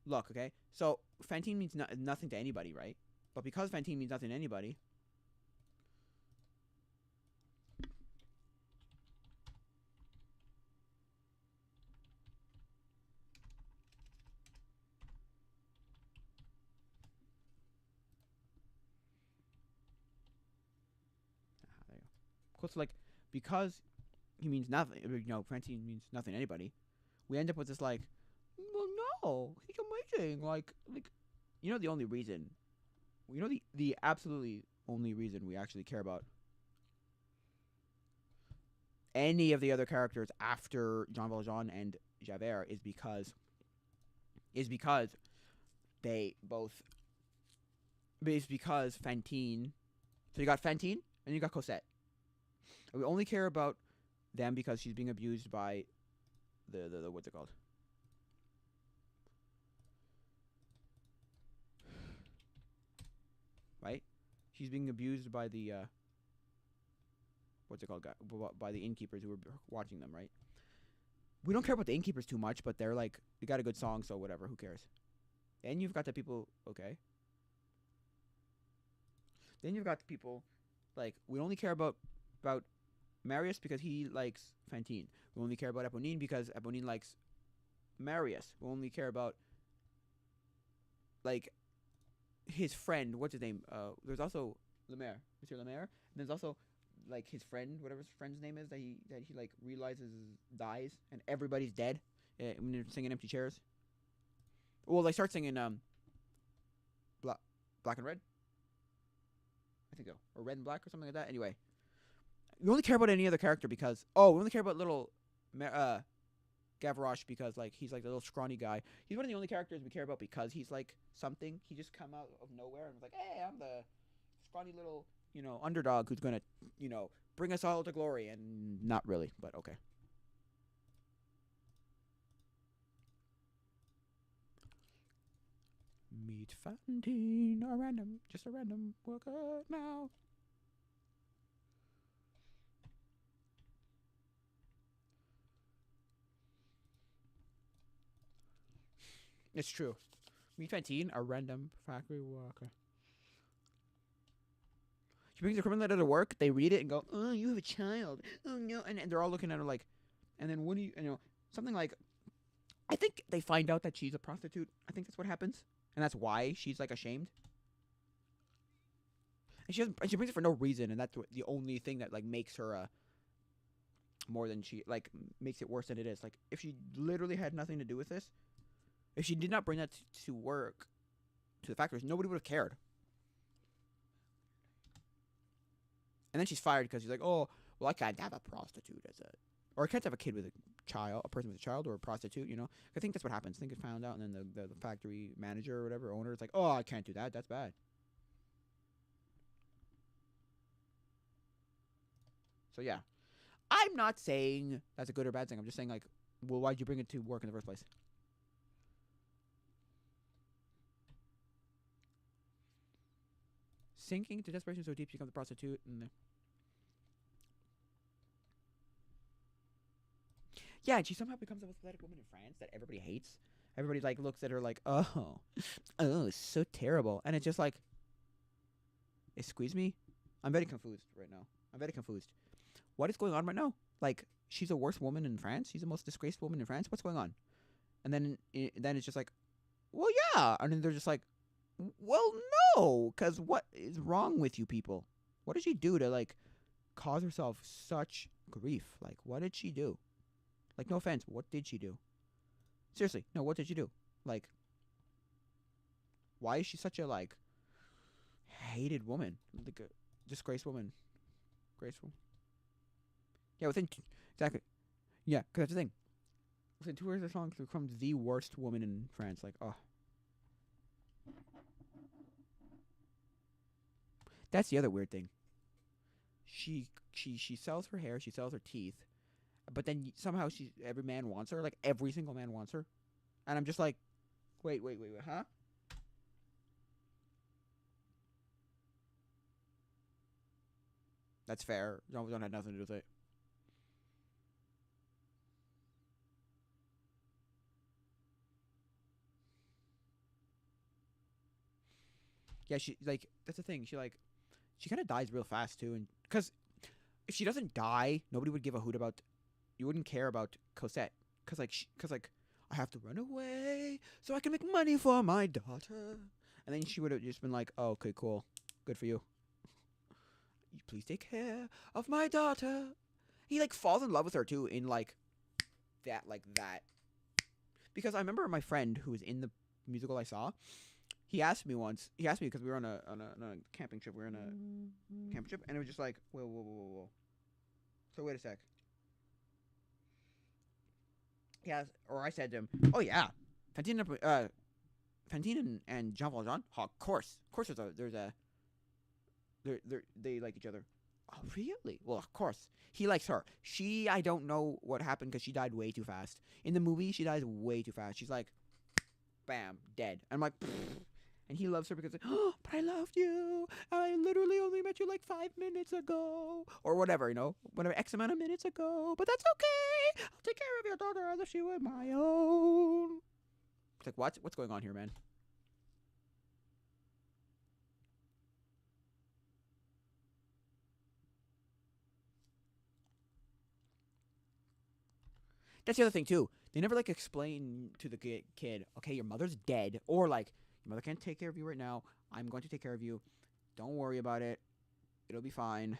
look, okay. So Fantine means nothing to anybody, right? But because Fantine means nothing to anybody, there you go. Cool. So like, because he means nothing, Fantine means nothing to anybody. We end up with this like, well, no, he's amazing. The only reason, the absolutely only reason we actually care about any of the other characters after Jean Valjean and Javert is because they both is because Fantine. So you got Fantine and you got Cosette. And we only care about them because she's being abused by the what's it called? Right? She's being abused by the what's it called? By the innkeepers who were watching them, right? We don't care about the innkeepers too much, but they're like, we got a good song, so whatever, who cares? Then you've got the people, okay. Then you've got the people, like, we only care about Marius because he likes Fantine. We only care about Eponine because Eponine likes Marius. We only care about, like, his friend. What's his name? There's also Lemaire, Monsieur Lemaire. And there's also like his friend, whatever his friend's name is, that he like realizes dies, and everybody's dead when they're singing Empty Chairs. Well, they start singing Black and Red. I think so, or Red and Black or something like that. Anyway, we only care about any other character because we only care about little Gavroche because like he's like the little scrawny guy. He's one of the only characters we care about because he's like something. He just come out of nowhere and was like, "Hey, I'm the scrawny little underdog who's gonna bring us all to glory." And not really, but okay. Meet Fantine, just a random worker now. It's true. Meet Fantine, a random factory worker. She brings a criminal letter to work. They read it and go, "Oh, you have a child. Oh no!" And they're all looking at her like, and then what do something like, I think they find out that she's a prostitute. I think that's what happens, and that's why she's like ashamed. And she brings it for no reason, and that's the only thing that like makes her more than she like makes it worse than it is. Like if she literally had nothing to do with this, if she did not bring that to work to the factories, nobody would have cared. And then she's fired because she's like, "Oh, well, I can't have a prostitute as a, or I can't have a kid with a child, a person with a child, or a prostitute." I think that's what happens. I think it's found out, and then the factory manager or whatever owner is like, "Oh, I can't do that. That's bad." So yeah, I'm not saying that's a good or bad thing. I'm just saying like, well, why'd you bring it to work in the first place? Sinking to desperation so deep she becomes a prostitute, and yeah, and she somehow becomes the most pathetic woman in France that everybody hates. Everybody like looks at her like, oh, it's so terrible, and it's just like, excuse me, I'm very confused right now. I'm very confused. What is going on right now? Like, she's the worst woman in France. She's the most disgraced woman in France. What's going on? And then it's just like, well, yeah, and then they're just like, well, no, because what is wrong with you people? What did she do to like cause herself such grief? Like, what did she do? Like, no offense, what did she do? Seriously, no, what did she do? Like, why is she such a like hated woman, like a disgraced woman, graceful? Yeah, exactly. Yeah, because that's the thing. Within 2 years of the song, she becomes the worst woman in France. Like, oh, that's the other weird thing. She sells her hair, she sells her teeth, but then somehow every man wants her. Like every single man wants her, and I'm just like, wait, huh? That's fair. Don't have nothing to do with it. Yeah, she like that's the thing. She kind of dies real fast too, and because if she doesn't die, nobody would give a hoot about. You wouldn't care about Cosette, cause like I have to run away so I can make money for my daughter, and then she would have just been like, oh, okay, cool, good for you. Please take care of my daughter. He like falls in love with her too in like that. Because I remember my friend who was in the musical I saw. He asked me once. He asked me because we were on a camping trip. We were on a camping trip, and it was just like, whoa. So wait a sec. Yeah, or I said to him, oh yeah, Fantine and Jean Valjean. Oh, of course, they like each other. Oh really? Well, of course he likes her. I don't know what happened because she died way too fast. In the movie, she dies way too fast. She's like, bam, dead. And I'm like, pfft. And he loves her because, like, oh, but I loved you. I literally only met you like 5 minutes ago, or whatever, whatever X amount of minutes ago. But that's okay. I'll take care of your daughter as if she were my own. It's like, what's going on here, man? That's the other thing too. They never like explain to the kid, okay, your mother's dead, or like your mother can't take care of you right now. I'm going to take care of you. Don't worry about it. It'll be fine.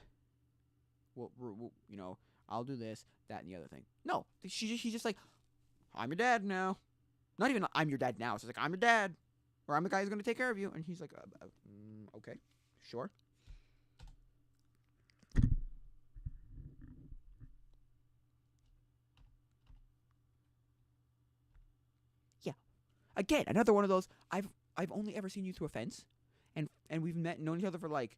I'll do this, that, and the other thing. No, she's just like, I'm your dad now. Not even I'm your dad now. It's just like, I'm your dad, or I'm the guy who's going to take care of you. And he's like, okay, sure. Yeah. Again, another one of those. I've only ever seen you through a fence, and we've known each other for like,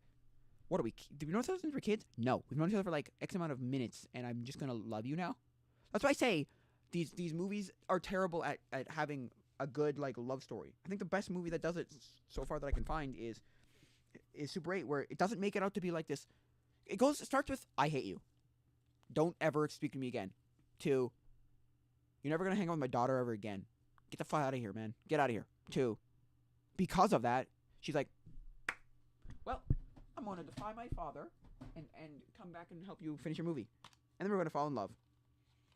what are we? Did we know each other since we were kids? No, we've known each other for like X amount of minutes, and I'm just gonna love you now. That's why I say these movies are terrible at having a good like love story. I think the best movie that does it so far that I can find is Super 8, where it doesn't make it out to be like this. It starts with I hate you, don't ever speak to me again. To you're never gonna hang out with my daughter ever again. Get the fuck out of here, man. Get out of here. To because of that, she's like, well, I'm going to defy my father and come back and help you finish your movie. And then we're going to fall in love.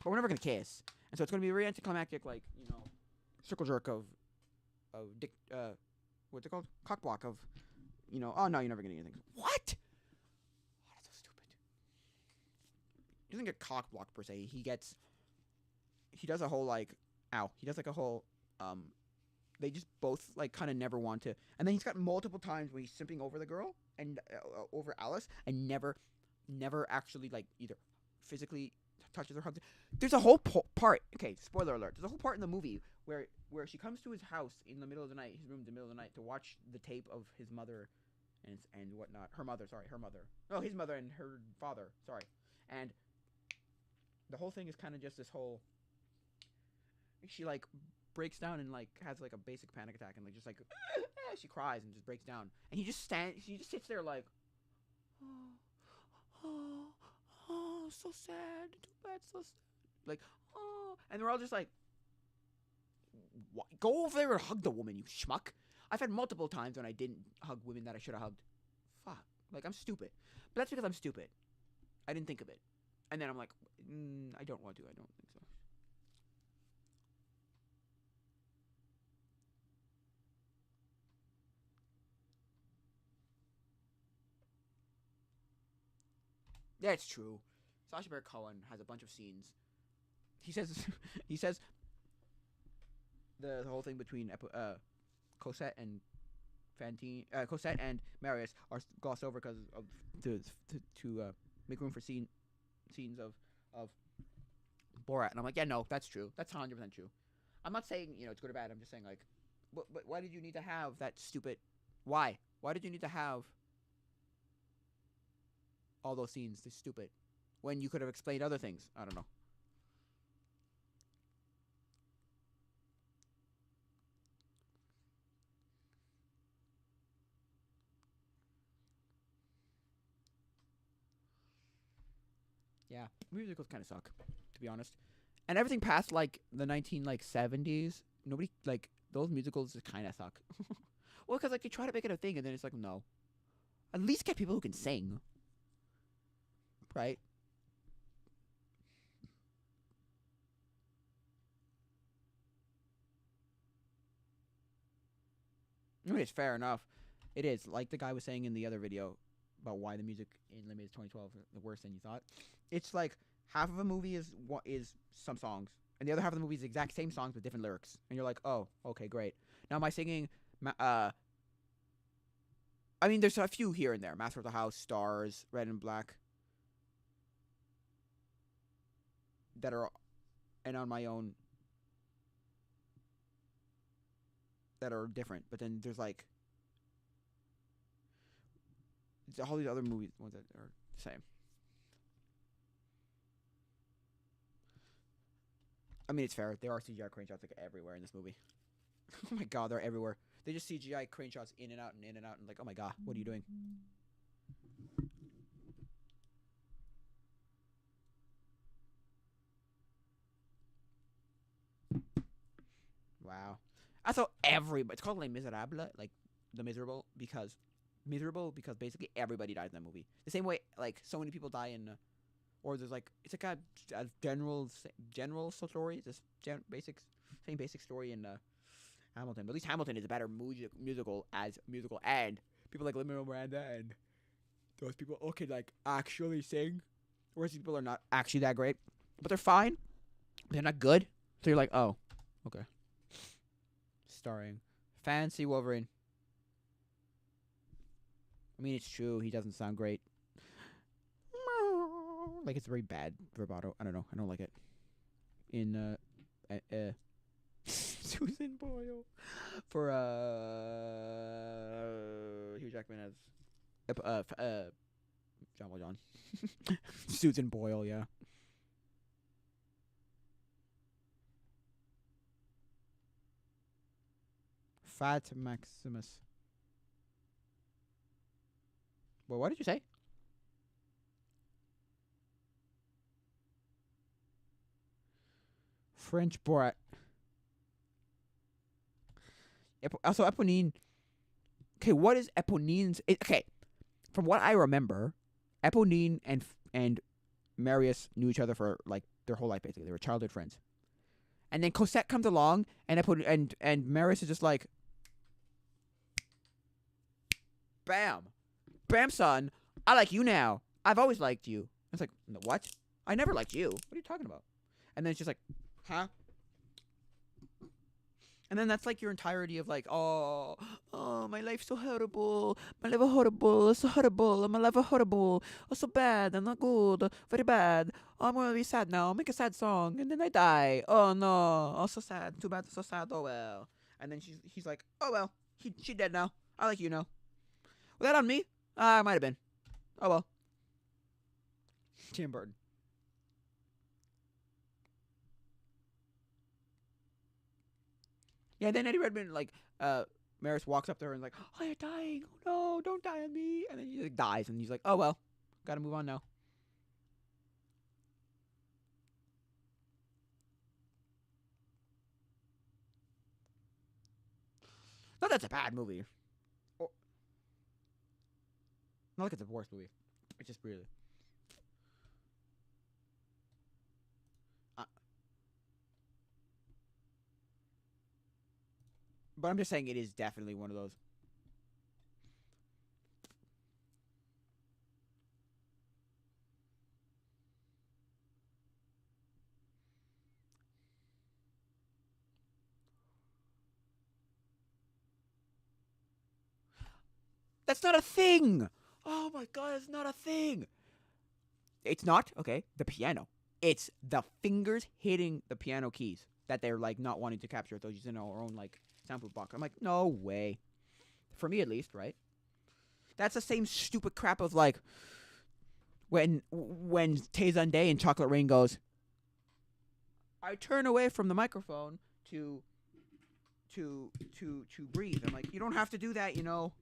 But we're never going to kiss. And so it's going to be a very anticlimactic, like, circle jerk of dick, what's it called? Cock block of, oh no, you're never going to get anything. What? Oh, that's so stupid. He doesn't get cock blocked per se. He does a whole, like, he does like a whole, they just both like kind of never want to, and then he's got multiple times where he's simping over the girl and over Alice, and never actually like either physically touches her, hugs her. There's a whole part. Okay, spoiler alert. There's a whole part in the movie where she comes to his house in the middle of the night, his room in the middle of the night, to watch the tape of his mother and whatnot. Her mother. No, his mother and her father. Sorry, and the whole thing is kind of just this whole. She like breaks down and like has like a basic panic attack and like just like she cries and just breaks down, and she just sits there like, oh, so sad, too bad, so sad, like, oh, and they're all just like, go over there and hug the woman, you schmuck. I've had multiple times when I didn't hug women that I should have hugged. Fuck, like I'm stupid, but that's because I'm stupid. I didn't think of it, and then I'm like, I don't want to. I don't think so. Yeah, it's true. Sacha Baron Cohen has a bunch of scenes. He says, he says, the whole thing between Cosette and Cosette and Marius are glossed over because of to make room for scenes of Borat, and I'm like, yeah, no, that's true. That's 100% true. I'm not saying it's good or bad. I'm just saying like, but why did you need to have that stupid? Why? Why did you need to have all those scenes? They're stupid. When you could have explained other things. I don't know. Yeah, musicals kind of suck, to be honest. And everything past like the 1970s, nobody like those musicals just kind of suck. Well, because like they try to make it a thing, and then it's like, no. At least get people who can sing, right? I mean, it's fair enough. It is, like the guy was saying in the other video about why the music in Limited 2012 is worse than you thought. It's like half of a movie is some songs, and the other half of the movie is the exact same songs with different lyrics, and you're like, oh, okay, great. Now my singing, I mean, there's a few here and there. Master of the House, Stars, Red and Black, that are, and on my own, that are different. But then there's like all these other movies, ones that are the same. I mean, it's fair. There are CGI crane shots like everywhere in this movie. Oh my god, they're everywhere. They just CGI crane shots in and out and in and out, and like, oh my god, what are you doing? Wow. I thought everybody. It's called Les Miserables, like the miserable, because basically everybody dies in that movie. The same way, like so many people die in, or there's like it's like a general story. This same basic story in Hamilton. But at least Hamilton is a better musical, and people like Lin-Manuel Miranda and those people can like actually sing, whereas these people are not actually that great, but they're fine. They're not good, so you're like, oh, okay. Starring Fancy Wolverine. I mean, it's true. He doesn't sound great. Like, it's a very bad vibrato. I don't know. I don't like it. In, Susan Boyle. For, Hugh Jackman as, John Valjean. Susan Boyle, yeah. Fat Maximus. Well, what did you say? French Borat. Also, Eponine. Okay, what is Eponine's? Okay, from what I remember, Eponine and Marius knew each other for like their whole life. Basically, they were childhood friends. And then Cosette comes along, and Marius is just like, bam, bam, son. I like you now. I've always liked you. It's like, what? I never liked you. What are you talking about? And then it's just like, huh? And then that's like your entirety of like, oh, my life's so horrible. My life is horrible. It's so horrible. My life is horrible. Oh, so bad. I'm not good. Very bad. Oh, I'm gonna be sad now. I'll make a sad song, and then I die. Oh no. Oh, so sad. Too bad. So sad. Oh well. And then he's like, oh well. She dead now. I like you now. Was that on me? I might have been. Oh well. Tim Burton. Yeah, then Eddie Redmayne, like, Maris walks up to her and like, oh, you're dying. Oh, no, don't die on me. And then he like, dies, and he's like, oh, well, gotta move on now. Not that's a bad movie. Or, not like it's a worst movie. It's just really. But I'm just saying it is definitely one of those. That's not a thing. Oh my god, it's not a thing. It's not, okay, the piano. It's the fingers hitting the piano keys that they're like not wanting to capture. Those using our own like sample box. I'm like, no way. For me at least, right? That's the same stupid crap of like when Tay Day in Chocolate Rain goes, I turn away from the microphone to breathe. I'm like, you don't have to do that, you know.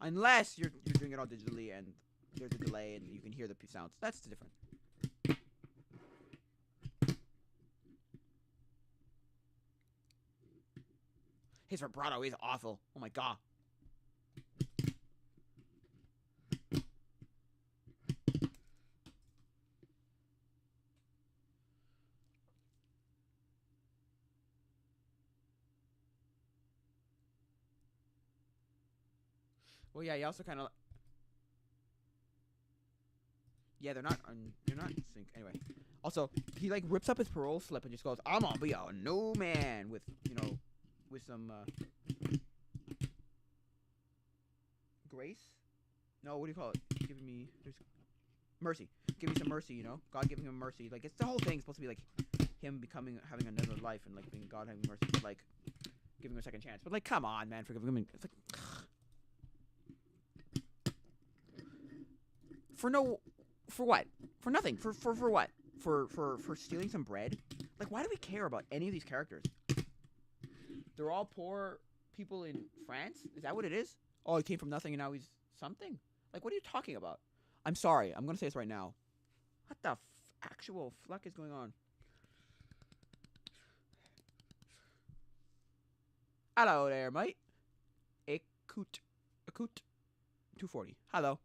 Unless you're doing it all digitally and there's a delay and you can hear the sounds. That's different. His vibrato is awful. Oh my god. Well, yeah, he also kind of. Yeah, they're not in sync. Anyway, also he like rips up his parole slip and just goes, "I'm gonna be a new man," with with some grace. No, what do you call it? Giving me mercy. Give me some mercy. God giving him mercy. Like it's the whole thing supposed to be like him having another life and like being God having mercy, but like giving him a second chance. But like, come on, man, forgive him. It's like for what? For nothing. For what? For stealing some bread? Like, why do we care about any of these characters? They're all poor people in France? Is that what it is? Oh, he came from nothing and now he's something? Like, what are you talking about? I'm sorry. I'm going to say this right now. What the actual fuck is going on? Hello there, mate. Écoute. 240. Hello.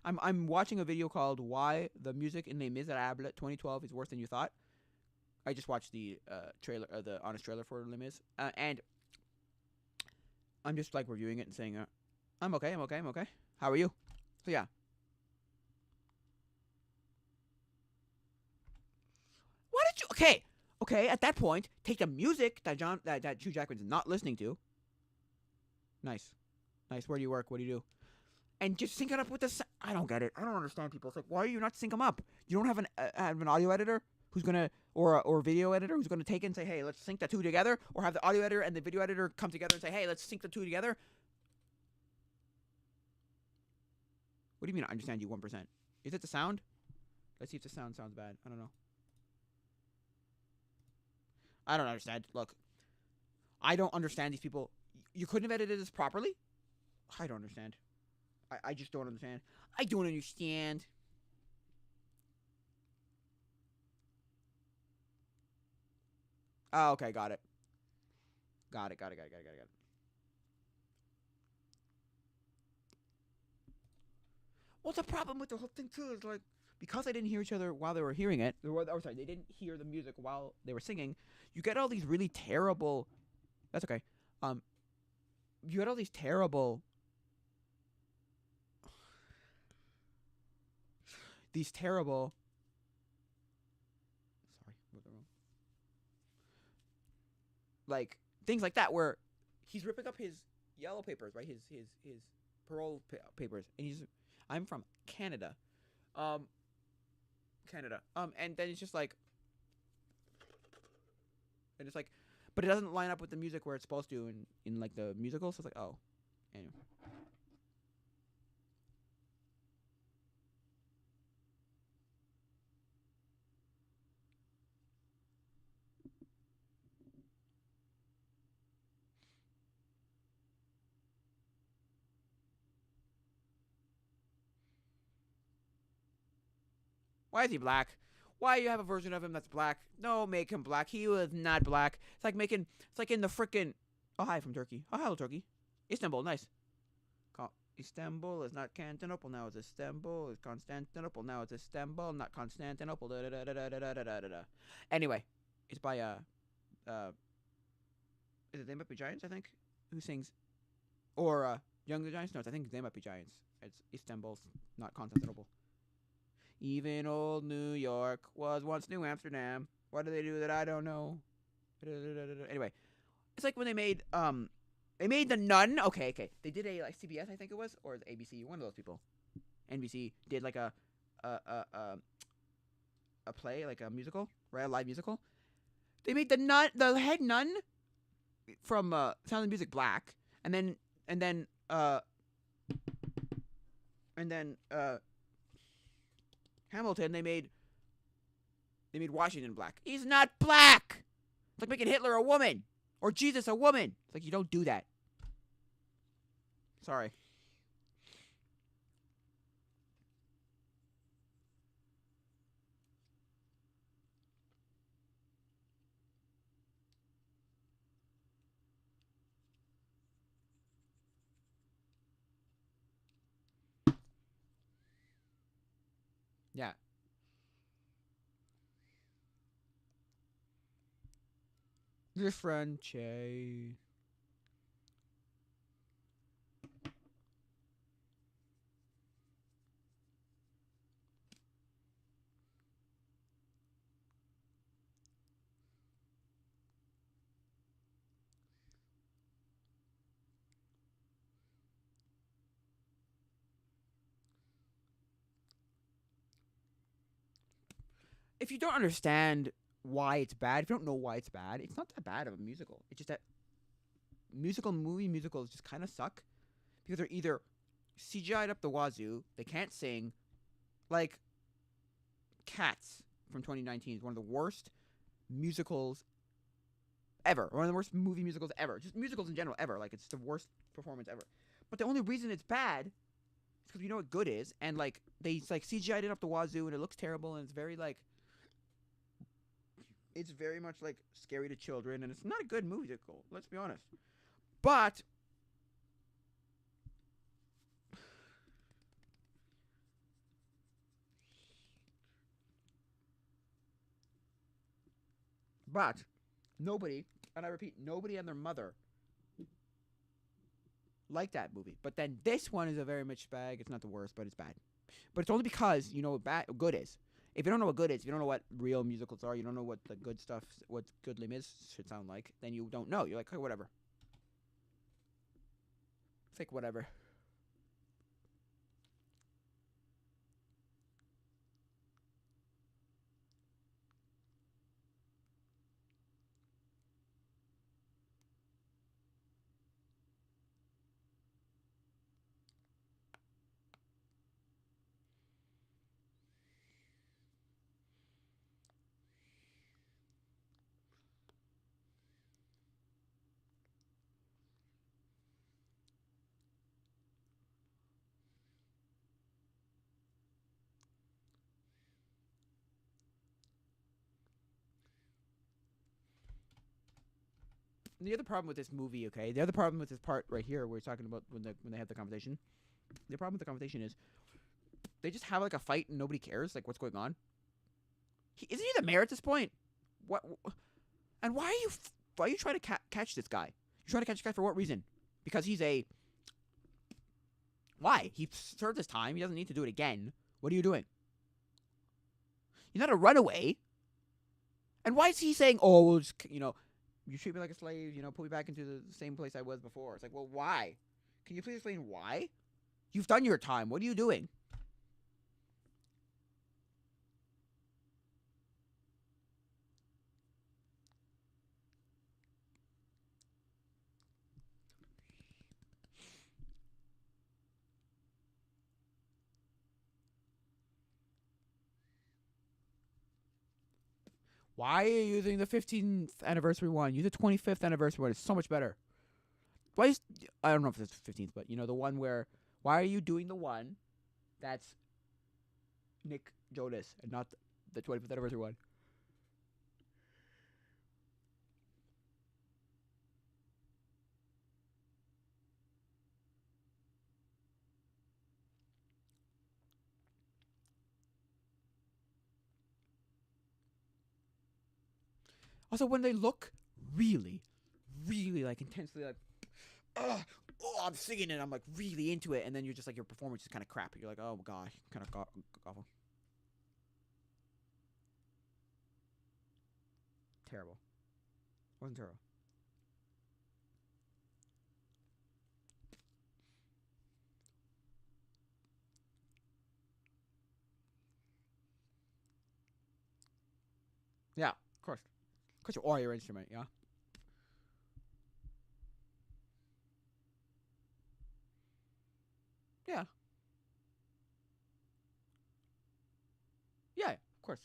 I'm watching a video called "Why the Music in Les Miserables 2012 is Worse Than You Thought." I just watched the trailer, the honest trailer for Les Mis, and I'm just like reviewing it and saying, "I'm okay. How are you?" So yeah. Why did you? Okay. At that point, take the music that Hugh Jackman's not listening to. Nice. Where do you work? What do you do? And just sync it up with the. I don't get it. I don't understand people. It's like, why are you not sync them up? You don't have an audio editor who's gonna or video editor who's gonna take it and say, hey, let's sync the two together, or have the audio editor and the video editor come together and say, hey, let's sync the two together. What do you mean? I understand you 1%. Is it the sound? Let's see if the sound sounds bad. I don't know. I don't understand. Look, I don't understand these people. You couldn't have edited this properly? I don't understand. I just don't understand. I don't understand. Oh, okay, got it. Got it. Well, the problem with the whole thing too is like, because they didn't hear each other while they were hearing it, sorry, they didn't hear the music while they were singing. You get all these really terrible. That's okay. You get all these terrible. These terrible. Sorry, what was I wrong? Like things like that where he's ripping up his yellow papers, right? His parole papers, and I'm from Canada, and then it's just like, and it's like, but it doesn't line up with the music where it's supposed to in like the musical, so it's like, oh, anyway. Why is he black? Why you have a version of him that's black? No, make him black. He was not black. It's like in the frickin'. Oh, hi from Turkey. Oh, hello, Turkey. Istanbul, nice. Istanbul is not Constantinople, now it's Istanbul. It's Constantinople, now it's Istanbul, not Constantinople. Da, da, da, da, da, da, da, da, da. Anyway, it's by is it They Might Be Giants, I think? Who sings? Or Younger Giants? No, I think They Might Be Giants. It's Istanbul, not Constantinople. Even old New York was once New Amsterdam. What do they do that I don't know? Anyway, it's like when they made The Nun. Okay. They did a like CBS, I think it was, or ABC. One of those people. NBC did like a play, like a musical, right? A live musical. They made the head nun from Sound of Music black, and then Hamilton, they made Washington black. He's not black. It's like making Hitler a woman or Jesus a woman. It's like, you don't do that. Sorry. Yeah. Your friend Che. If you don't understand why it's bad, if you don't know why it's bad, it's not that bad of a musical. It's just that musicals just kind of suck because they're either CGI'd up the wazoo, they can't sing. Like Cats from 2019 is one of the worst musicals ever. One of the worst movie musicals ever. Just musicals in general ever. Like it's the worst performance ever. But the only reason it's bad is because we know what good is, and like they like CGI'd it up the wazoo, and it looks terrible, and it's very like it's very much like scary to children, and it's not a good musical. Let's be honest. But but nobody, and I repeat, nobody and their mother like that movie. But then this one is a very mixed bag. It's not the worst, but it's bad. But it's only because you know what good is. If you don't know what good is, if you don't know what real musicals are, you don't know what the good stuff, what good lim is should sound like, then you don't know. You're like, oh, whatever. It's like whatever. The other problem with this movie, okay, the other problem with this part right here, we're talking about when they have the conversation. The problem with the conversation is they just have like a fight and nobody cares like what's going on. Isn't he the mayor at this point? What? And why are you trying to catch this guy? You're trying to catch this guy for what reason? Because he's a why? He served his time. He doesn't need to do it again. What are you doing? He's not a runaway. And why is he saying, "Oh, we'll just you treat me like a slave, put me back into the same place I was before"? It's like, well, why? Can you please explain why? You've done your time. What are you doing? Why are you using the 15th anniversary one? Use the 25th anniversary one. It's so much better. Why is I don't know if it's 15th, but the one where why are you doing the one that's Nick Jonas and not the 25th anniversary one? Also, when they look really, really like intensely like, oh, I'm singing it, I'm like really into it, and then you're just like your performance is kind of crap. You're like, oh gosh, kind of awful, terrible. Wasn't terrible. Yeah, of course. Of course, you are your instrument. Yeah. Yeah. Yeah. Of course.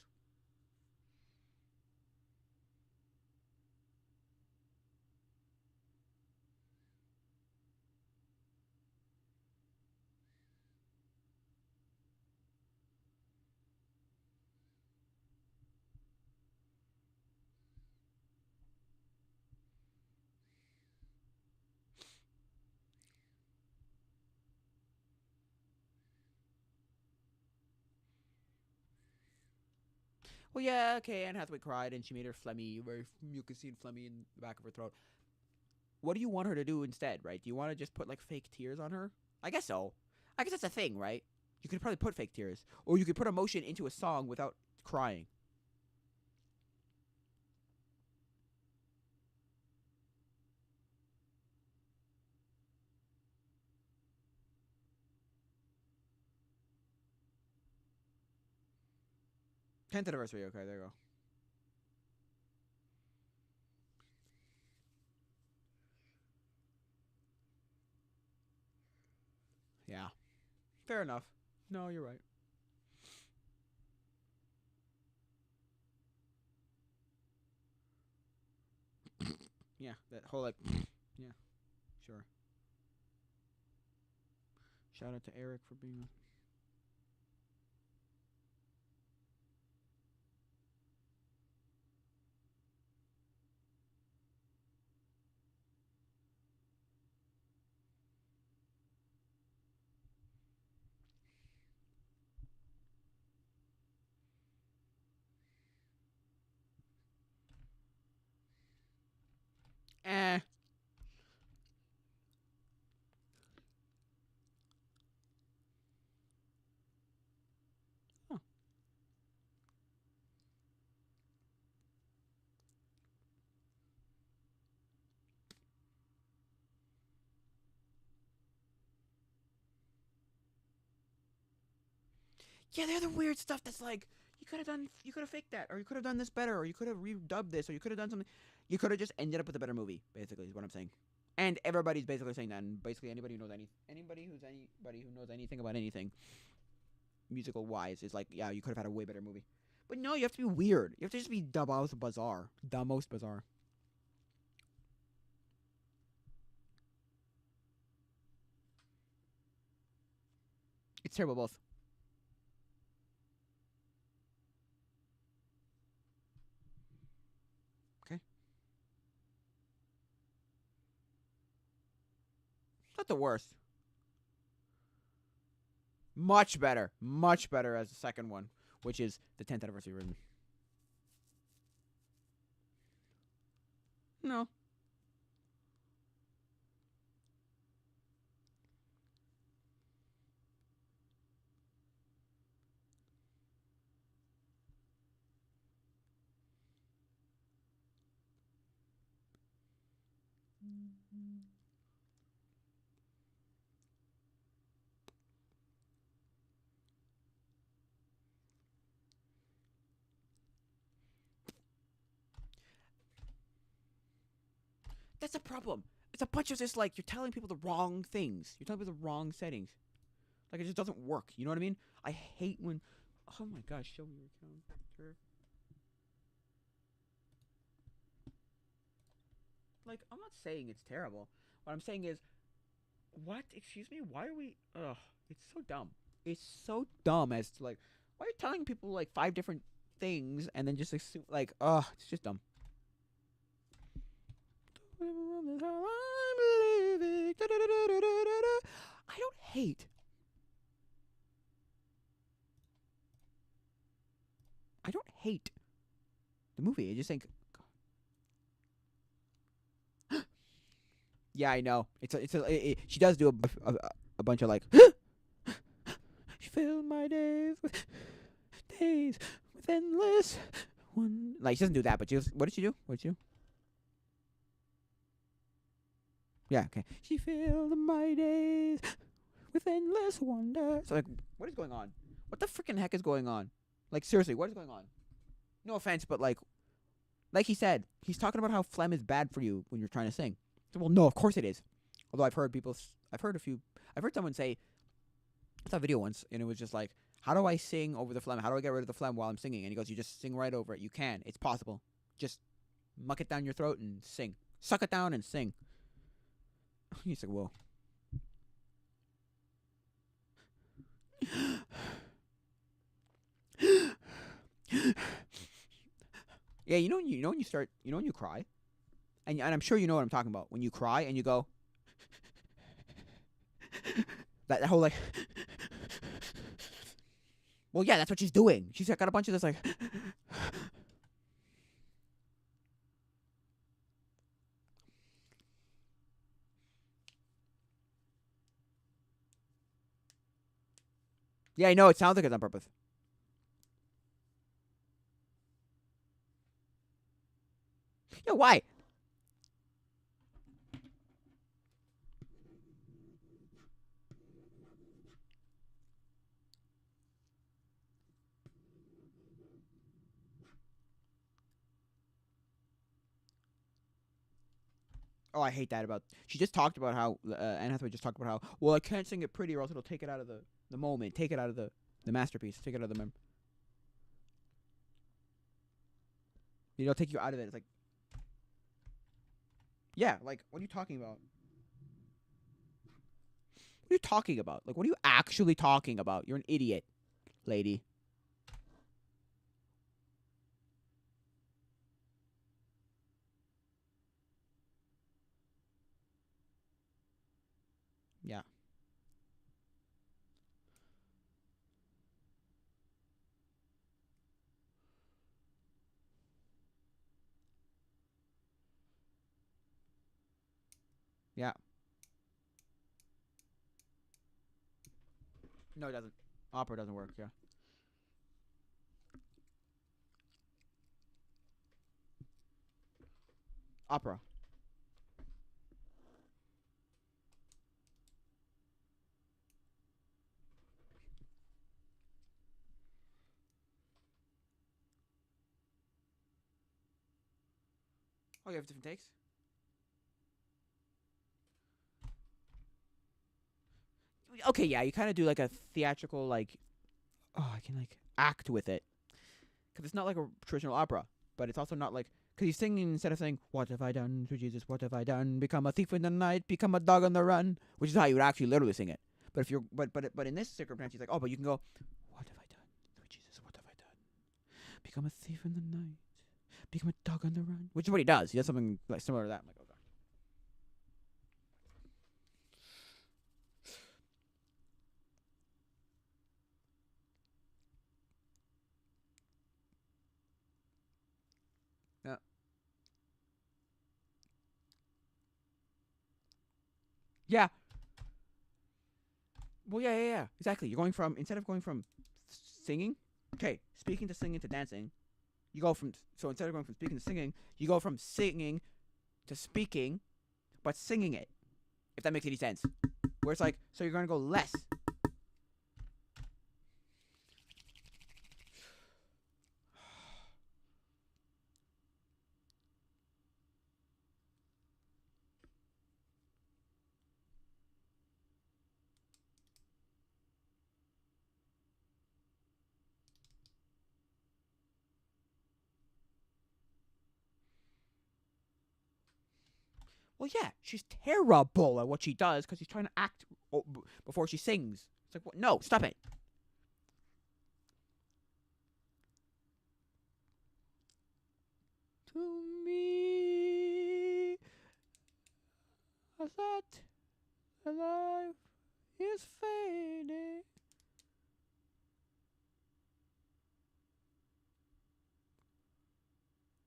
Well, yeah, okay, Anne Hathaway cried and she made her phlegmy, very you could see phlegmy in the back of her throat. What do you want her to do instead, right? Do you want to just put like fake tears on her? I guess so. I guess that's a thing, right? You could probably put fake tears, or you could put emotion into a song without crying. Tenth anniversary. Okay, there you go. Yeah, fair enough. No, you're right. Yeah, that whole like, yeah, sure. Shout out to Eric for being. Eh. Huh. Yeah, they're the weird stuff that's like you could have faked that, or you could have done this better, or you could have redubbed this, or you could have done something. You could have just ended up with a better movie. Basically, is what I'm saying. And everybody's basically saying that. And basically, anybody who knows anything about anything, musical wise, is like, yeah, you could have had a way better movie. But no, you have to be weird. You have to just be the most bizarre, the most bizarre. It's terrible both. Okay, it's not the worst. Much better as the second one, which is the 10th anniversary version. No, that's a problem. It's a bunch of just like you're telling people the wrong things. You're telling people the wrong settings. Like it just doesn't work. You know what I mean? I hate when. Oh my gosh! Show me your counter. Like I'm not saying it's terrible. What I'm saying is, what? Excuse me. Why are we? Ugh. It's so dumb. It's so dumb as to like, why are you telling people like five different things and then just assume like, ugh, it's just dumb. I don't hate. I don't hate the movie. I just think, yeah, I know. She does do a bunch of like, she filled my days with endless one. Like she doesn't do that, but what did she do? What did she do? Yeah, okay. She filled my days with endless wonder. So like, what is going on? What the freaking heck is going on? Like seriously, what is going on? No offense, but like he said, he's talking about how phlegm is bad for you when you're trying to sing. So, well, no, of course it is. Although I've heard a few, I've heard someone say, I saw a video once, and it was just like, how do I sing over the phlegm? How do I get rid of the phlegm while I'm singing? And he goes, you just sing right over it. You can. It's possible. Just muck it down your throat and sing. Suck it down and sing. He's like, whoa. Yeah, you know when you start, you know when you cry, and I'm sure you know what I'm talking about. When you cry and you go, that whole like, well, yeah, that's what she's doing. She's got a bunch of this like, Yeah, I know. It sounds like it's on purpose. Yeah, why? Oh, I hate that about. She just talked about how Anne Hathaway just talked about how well I can't sing it pretty or else it'll take it out of the moment, take it out of the masterpiece, take it out of the mem. It'll take you out of it. It's like, yeah, like what are you talking about? What are you talking about? Like, what are you actually talking about? You're an idiot, lady. Yeah, yeah. No, it doesn't. Opera doesn't work. Yeah, opera. Oh, you have different takes. Okay, yeah, you kind of do like a theatrical, like, oh, I can like act with it because it's not like a traditional opera, but it's also not like because he's singing instead of saying "What have I done to Jesus? What have I done? Become a thief in the night, become a dog on the run," which is how you would actually literally sing it. But if you're but in this circumstance, he's like, oh, but you can go, "What have I done, sweet Jesus? What have I done? Become a thief in the night, become a dog on the run," which is what he does. He does something like similar to that. I'm like, oh god. Yeah. Yeah. Well, yeah. Exactly. You're going from instead of going from singing, okay, speaking to singing to dancing. You go from so instead of going from speaking to singing, you go from singing to speaking, but singing it. If that makes any sense. Where it's like, so you're gonna go less. Well, yeah, she's terrible at what she does because she's trying to act before she sings. It's like, what? No, stop it. To me, I said, the life is fading.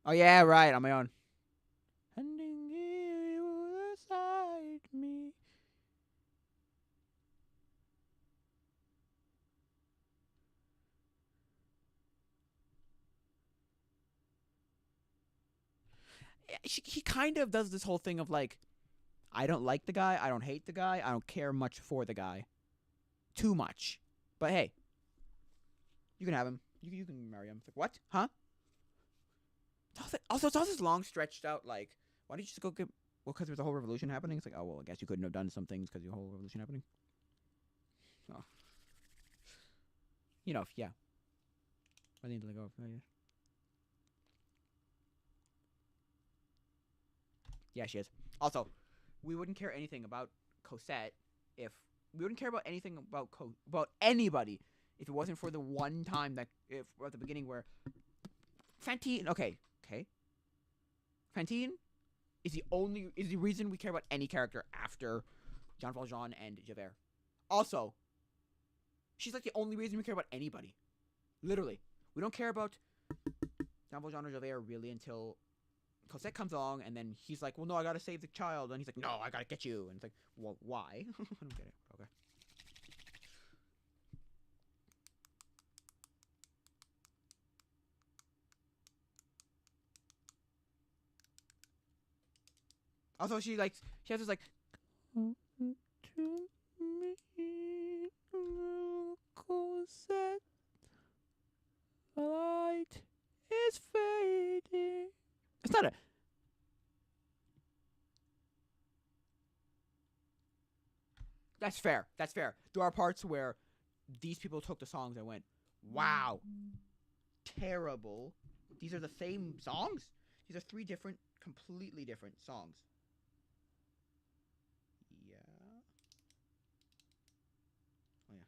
Oh yeah, right, on my own. Handing you beside me. Yeah, he kind of does this whole thing of like, I don't like the guy, I don't hate the guy, I don't care much for the guy. Too much. But hey, you can have him. You can marry him. It's like, what? Huh? Also, it's all this long stretched out, like, why did you just go get. Well, because there's a whole revolution happening? It's like, oh, well, I guess you couldn't have done some things because the whole revolution happening. Oh. Yeah. I need to let go. Yeah, she is. Also, we wouldn't care anything about Cosette if. We wouldn't care about anything about anybody if it wasn't for the one time that. If at the beginning where. Fantine. Okay. Fantine is the reason we care about any character after Jean Valjean and Javert. Also, she's like the only reason we care about anybody. Literally, we don't care about Jean Valjean or Javert really until Cosette comes along, and then he's like, "Well, no, I gotta save the child," and he's like, "No, I gotta get you," and it's like, "Well, why?" I don't get it. Okay. Also, she has this like. Light is fading. It's not a. That's fair. That's fair. There are parts where these people took the songs and went, wow, terrible. These are the same songs? These are three different, completely different songs. Yeah. Oh, yeah.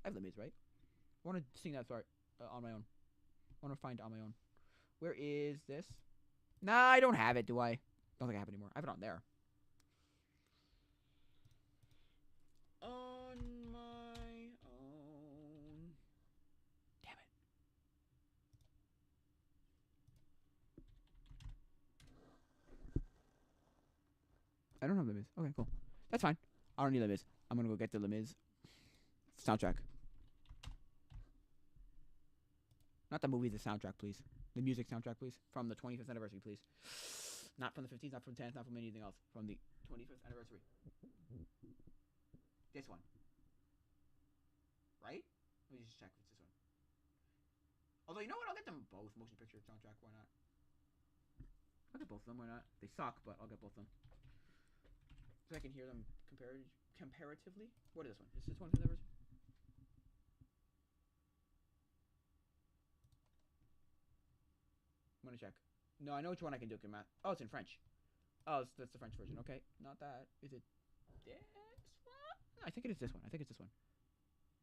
I have the Miz, right? I want to sing that part on my own. I want to find on my own. Where is this? Nah, I don't have it, do I? Don't think I have it anymore. I have it on there. On my own. Damn it. I don't have the Miz. Okay, cool. That's fine. I don't need the Miz. I'm gonna go get the Miz soundtrack. Not the movie, the soundtrack, please. The music soundtrack, please. From the 25th anniversary, please. Not from the 15th, not from 10th, not from anything else. From the 25th anniversary. This one. Right? Let me just check if it's this one. Although, you know what? I'll get them both. Motion picture soundtrack, why not? I'll get both of them, why not? They suck, but I'll get both of them. So I can hear them comparatively. What is this one? Is this 25th anniversary? I'm gonna check. No, I know which one I can do. Oh, it's in French. Oh, that's the French version. Okay, not that. Is it this one? No, I think it is this one. I think it's this one.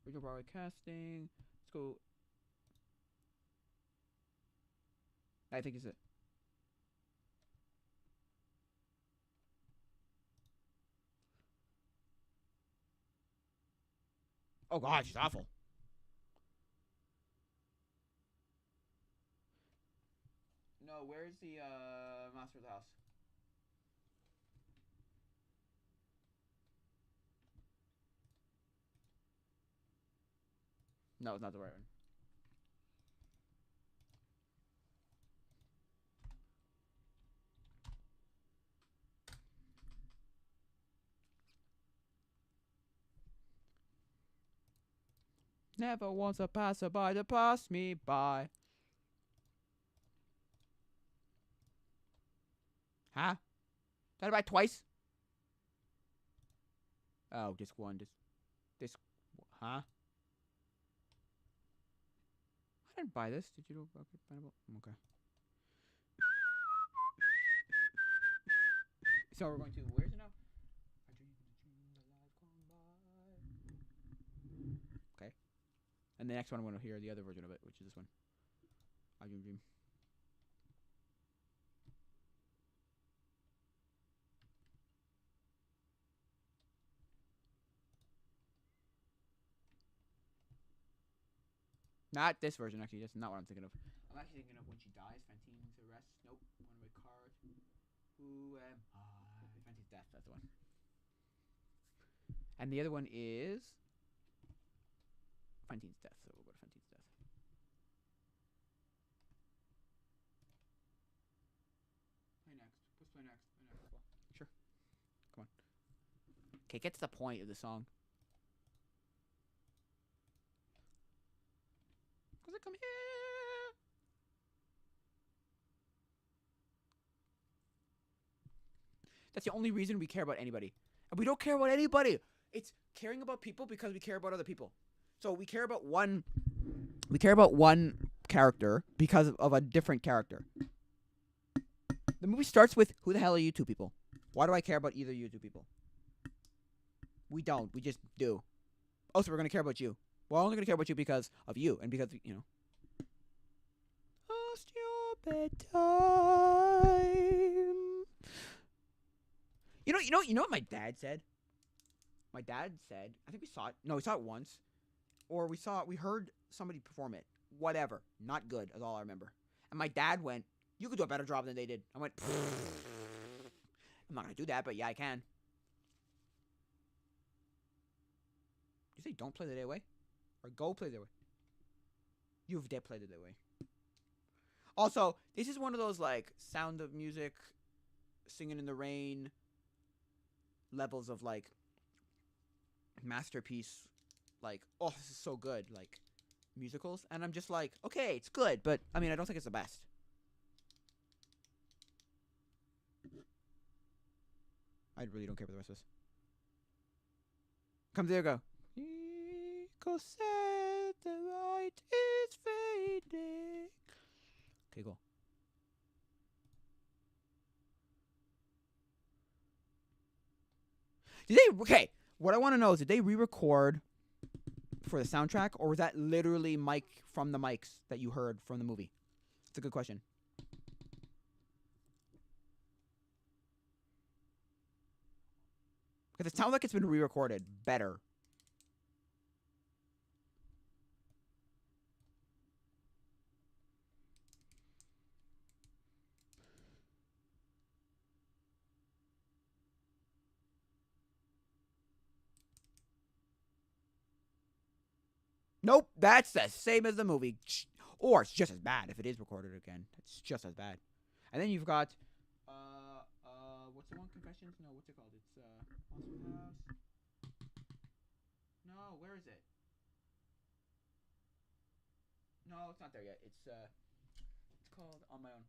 Original Broadway casting. Let's go. I think it's it. Oh God, she's awful. No, where's the Master of the House? No, it's not the right one. Never wants a passerby to pass me by. Huh? Did I buy twice? Oh, disc one, disc. Huh? I didn't buy this. Did you? Okay. So we're going to. Where is it now? Okay. And the next one I want to hear the other version of it, which is this one. I Dream. Not this version, actually. That's not what I'm thinking of. I'm actually thinking of When She Dies, Fantine's Arrest. Nope. One of my cards. Who am I? Fantine's Death. That's the one. And the other one is Fantine's Death. So we'll go to Fantine's Death. Play next. Let's play next. Play next. Well, sure. Come on. Okay, get to the point of the song. Cause I come here. That's the only reason we care about anybody. And we don't care about anybody. It's caring about people because we care about other people. So we care about one character because of a different character. The movie starts with, who the hell are you two people? Why do I care about either of you two people? We don't. We just do. Oh, so we're going to care about you. We're only going to care about you because of you and because, you know. Past your bedtime. You know what my dad said? My dad said, I think we saw it. No, we saw it once. Or we heard somebody perform it. Whatever. Not good, is all I remember. And my dad went, you could do a better job than they did. I went, I'm not going to do that, but yeah, I can. say don't play the day away? Or go play the day away? You've dead played the day away. Also, this is one of those, like, Sound of Music, Singing in the Rain levels of, like, masterpiece. Like, oh, this is so good. Like, musicals. And I'm just like, okay, it's good. But, I mean, I don't think it's the best. I really don't care about the rest of this. Come, there you go. Eco said the light is fading. Okay, cool. Did they? Okay, what I want to know is, did they re-record for the soundtrack, or was that literally mic from the mics that you heard from the movie? It's a good question. Because it sounds like it's been re-recorded better. Nope, that's the same as the movie. Or it's just as bad if it is recorded again. It's just as bad. And then you've got, what's the one? Confessions? No, what's it called? It's, Monster House. No, where is it? No, it's not there yet. It's called On My Own.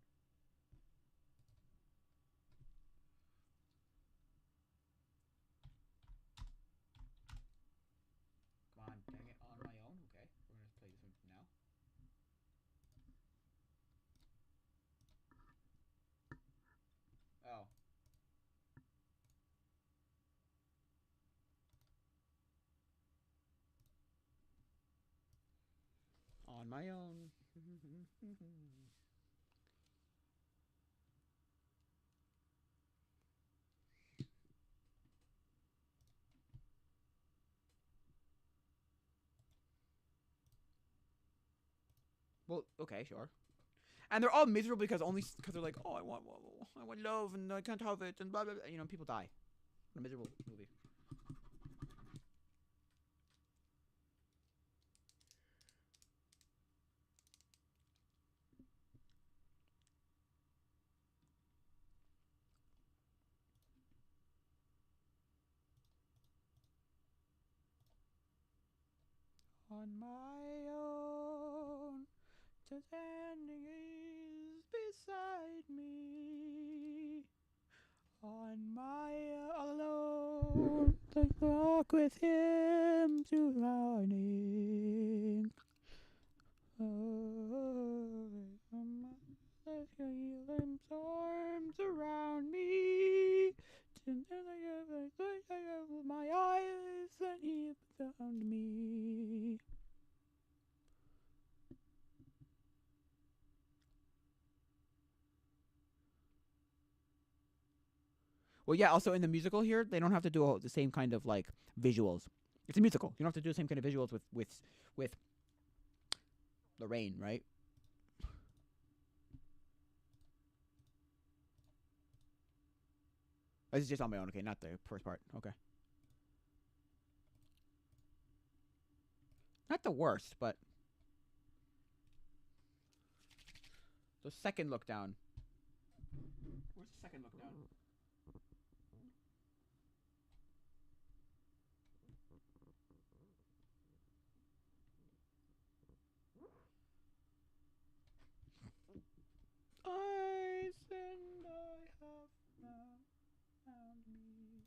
Come on, dang it, On My Own. Okay, we're gonna play this one now. Oh. On My Own. Well, okay, sure. And they're all miserable because they're like, oh, I want love and I can't have it and blah blah blah. You know, people die. A miserable movie. On my own, just ending is beside me. On my alone, to walk with him to morning. Oh, his arms around me. I have my eyes and he found me. Well, yeah. Also, in the musical here, they don't have to do the same kind of like visuals. It's a musical. You don't have to do the same kind of visuals with the rain, right? This is just on my own. Okay, not the first part. Okay, not the worst, but the second look down. Where's the second look down? I send, I have now found me.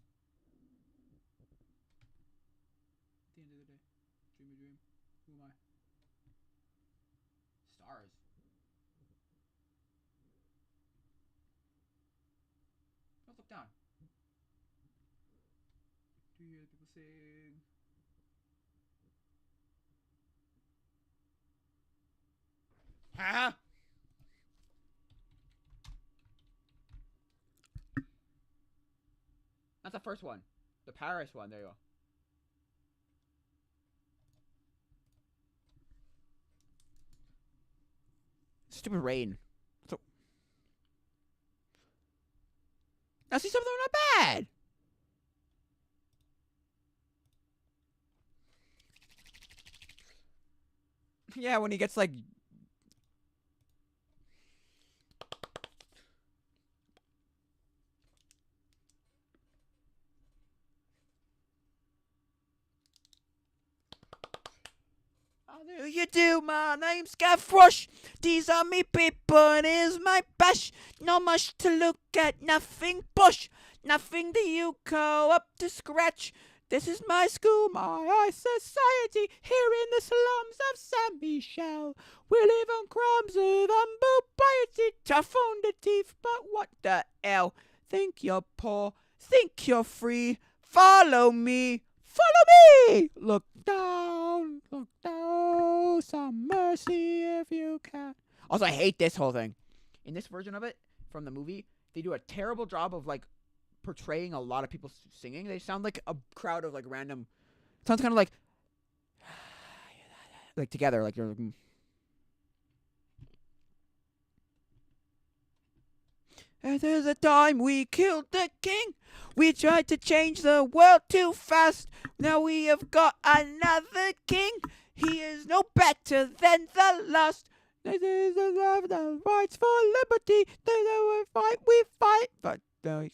At the end of the day, dream a dream. Who am I? Stars. Don't look down. Do you hear the people sing? Ha! That's the first one. The Paris one. There you go. Stupid rain. So now see, some of them are not bad. Yeah, when he gets like. How do you do? My name's Gavroche. These are me people and here's my bash. Not much to look at, nothing bush. Nothing that you go up to scratch. This is my school, my high society. Here in the slums of Saint Michel. We live on crumbs of humble piety. Tough on the teeth, but what the hell? Think you're poor, think you're free. Follow me. Follow me! Look down, some mercy if you can. Also, I hate this whole thing. In this version of it, from the movie, they do a terrible job of, like, portraying a lot of people singing. They sound like a crowd of, like, random. It sounds kind of like together, like you're like. And there's a time we killed the king. We tried to change the world too fast. Now we have got another king. He is no better than the last. This is the love that fights for liberty. We fight. But in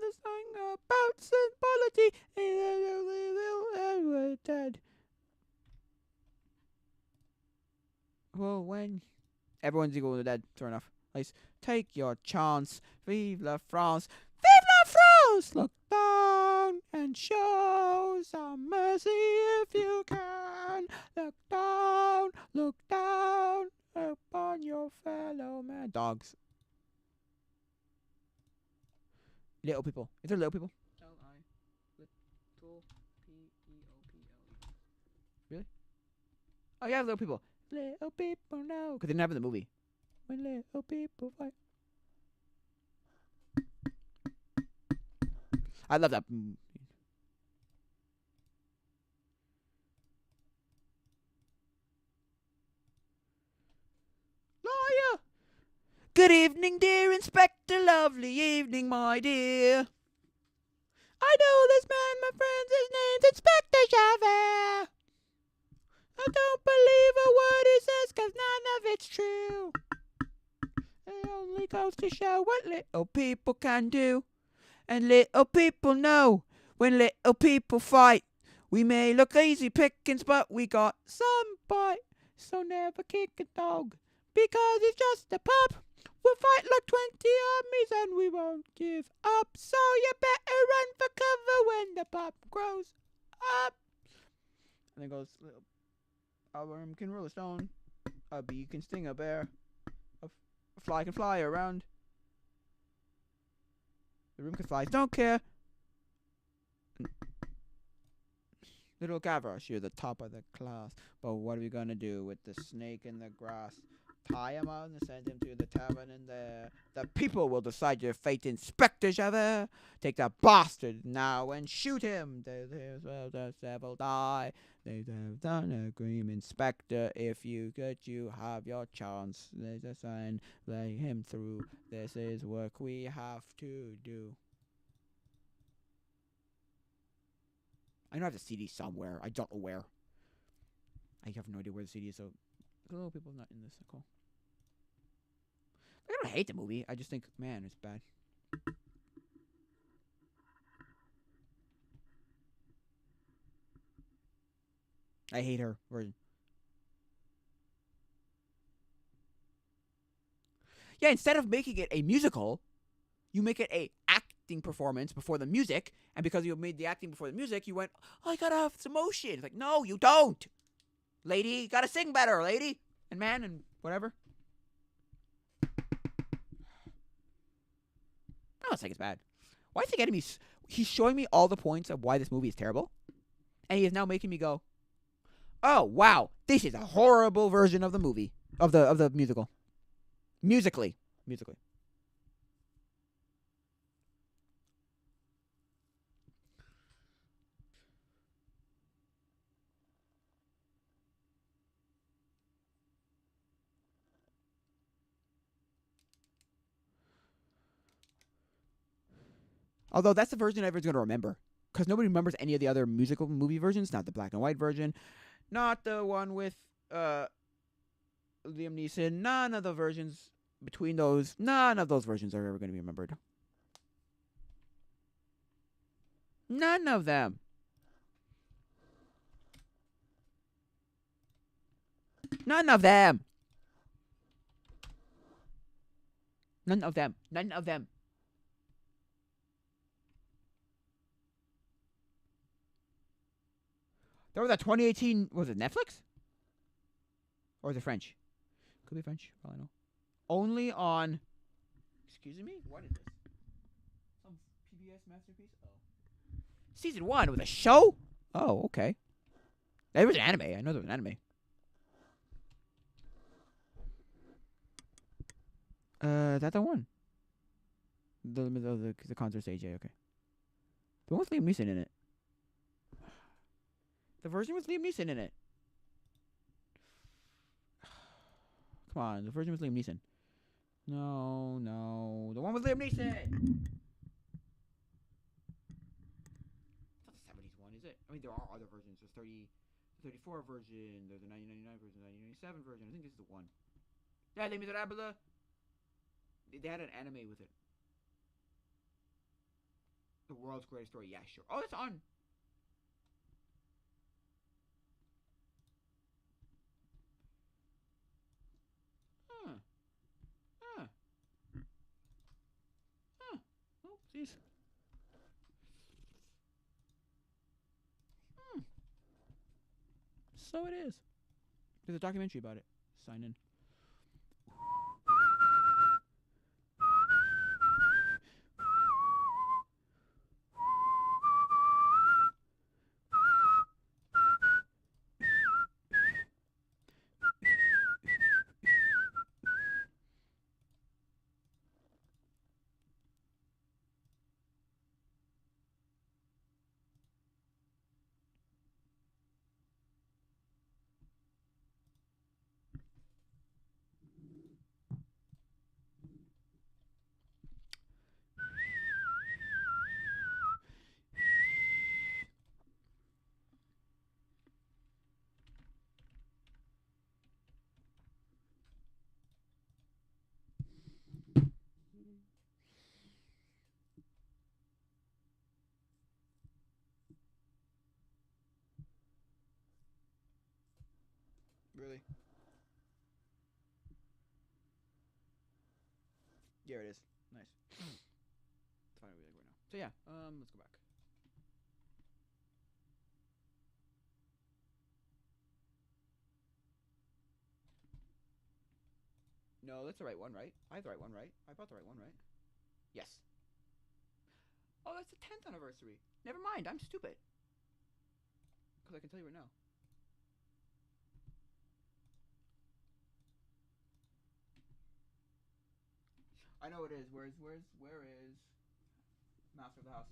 the song about symbology, we're dead. Well, when everyone's equal to dead, fair enough. Please take your chance. Vive la France. Vive la France! Look down and show some mercy if you can. Look down upon your fellow man. Dogs. Little people. Is there little people? L-I. Little P-E-O-P-L-E. Really? Oh, yeah, little people. Little people know. Because they didn't have it in the movie. When little people fight. I love that. Lawyer! Good evening, dear Inspector. Lovely evening, my dear. I know this man, my friends. His name's Inspector Javert. I don't believe a word he says, 'cause none of it's true. It only goes to show what little people can do. And little people know when little people fight. We may look easy pickings, but we got some bite. So never kick a dog, because he's just a pup. We'll fight like 20 armies and we won't give up. So you better run for cover when the pup grows up. And then goes, a worm can roll a stone, a bee can sting a bear, a fly can fly around. The room can fly, don't care. Little Gavroche, you're the top of the class. But what are we gonna do with the snake in the grass? Tie him on and send him to the tavern in there. The people will decide your fate, Inspector Javert. Take that bastard now and shoot him. The devil die. They have done a grim Inspector. If you could, you have your chance. There's a sign. Lay him through. This is work we have to do. I know I have the CD somewhere. I don't know where. I have no idea where the CD is, so little people not in this. Cool. I don't hate the movie. I just think, man, it's bad. I hate her version. Yeah, instead of making it a musical, you make it a acting performance before the music, and because you made the acting before the music, you went, oh, I gotta have some emotion. It's like, no, you don't. Lady, you gotta sing better, lady. And man, and whatever. I don't think it's bad. Why is he getting me? He's showing me all the points of why this movie is terrible, and he is now making me go, "Oh wow, this is a horrible version of the movie of the musical, musically." Although that's the version everyone's gonna remember, because nobody remembers any of the other musical movie versions. Not the black and white version, not the one with uh, Liam Neeson. None of the versions between those, none of those versions are ever going to be remembered. None of them. None of them. None of them. None of them. There was a 2018. Was it Netflix? Or is it French? Could be French. All I know. Only on. Excuse me? What is this? Some PBS masterpiece? Oh. Season 1 was a show? Oh, okay. There was an anime. I know there was an anime. That's the one. The concert stage, yeah, okay. The one with Liam Neeson in it. The version with Liam Neeson in it. Come on, the version with Liam Neeson. No, no. The one with Liam Neeson! It's not the 70s one, is it? I mean, there are other versions. There's the 34 version, there's the 1999 version, the 1997 version. I think this is the one. Yeah, Les Miserables. They had an anime with it. The world's greatest story. Yeah, sure. Oh, it's on. Huh. Huh. Huh. Oh, jeez. Hmm. So it is. There's a documentary about it. Sign in. Really? Yeah, it is. Nice. It's fine like right now. So yeah, let's go back. No, that's the right one, right? I have the right one, right? I bought the right one, right? Yes. Oh, that's the 10th anniversary. Never mind, I'm stupid. Because I can tell you right now. I know it is. Where is Master of the House?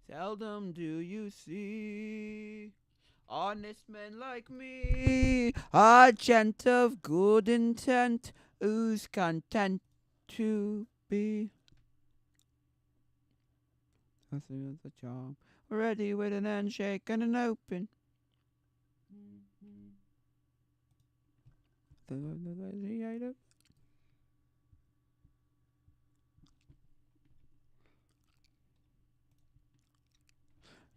Seldom do you see honest men like me, a gent of good intent, who's content to be. That's the job. Ready with an handshake and an open.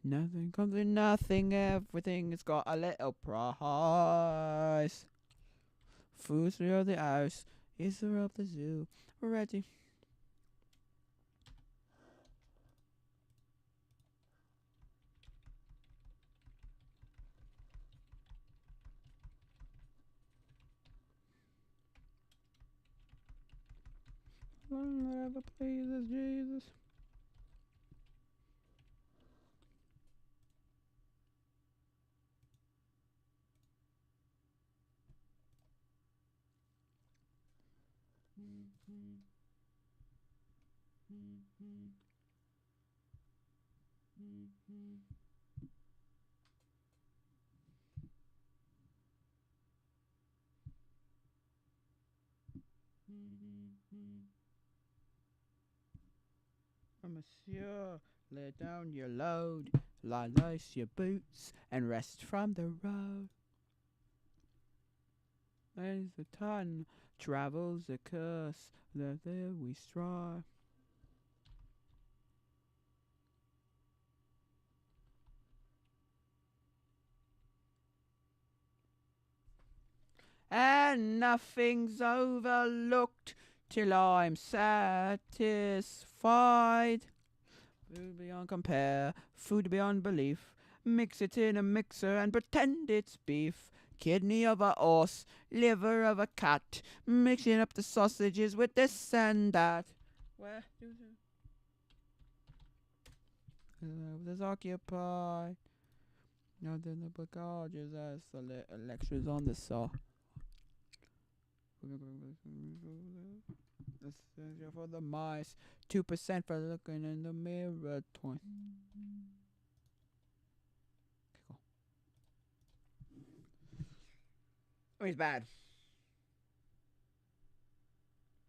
Nothing comes in nothing, everything has got a little price. Food's through the house, is there of the zoo, ready. Whatever pleases Jesus. Monsieur, lay down your load, lace your boots, and rest from the road. As the ton travels the curse, that there we strive. And nothing's overlooked till I'm satisfied. Food beyond compare, food beyond belief. Mix it in a mixer and pretend it's beef. Kidney of a horse, liver of a cat. Mixing up the sausages with this and that. Where do the was occupied? No, then the gorgeous as the lectures on the saw. For the mice, 2% for looking in the mirror. Okay, cool. Oh, he's bad.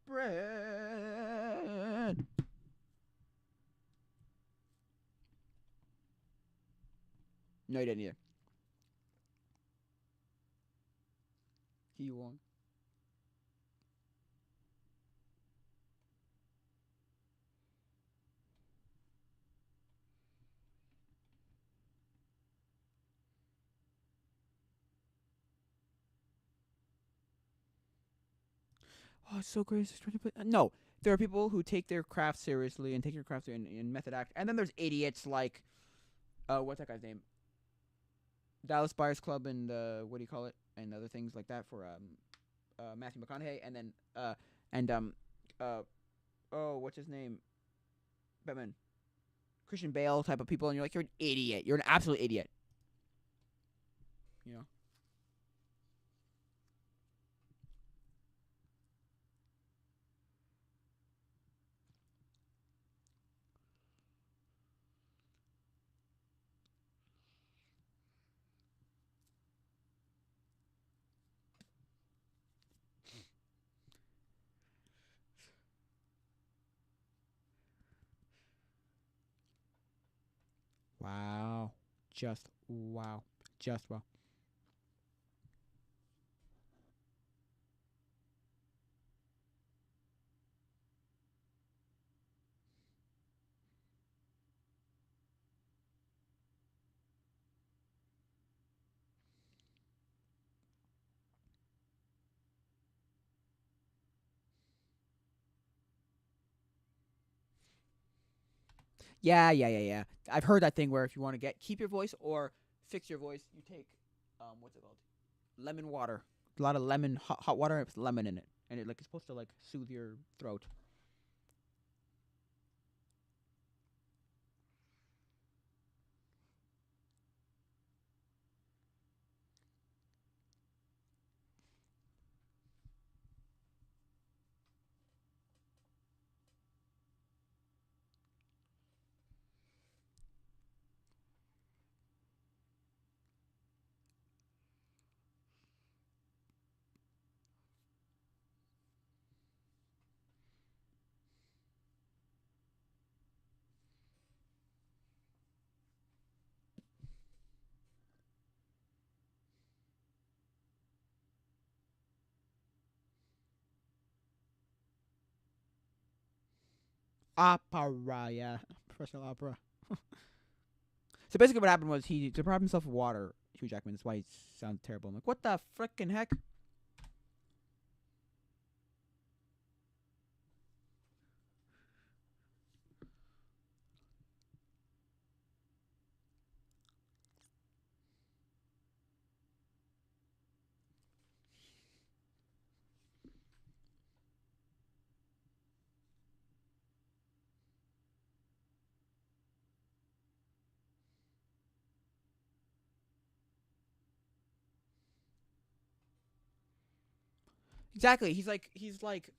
Bread. No, he didn't either. He won. Oh, it's so great. No, there are people who take their craft seriously and take their craft in method act, and then there's idiots like, what's that guy's name? Dallas Buyers Club and what do you call it? And other things like that for Matthew McConaughey, and then oh, what's his name? Batman, Christian Bale type of people, and you're like, you're an idiot. You're an absolute idiot. You know. Wow. Just wow. Just wow. Yeah. I've heard that thing where if you want to keep your voice or fix your voice, you take what's it called? Lemon water. A lot of lemon hot water with lemon in it. And it's supposed to like soothe your throat. Opera, yeah. Professional opera. So basically what happened was he deprived himself of water, Hugh Jackman. That's why he sounds terrible. I'm like, what the frickin' heck? Exactly. He's like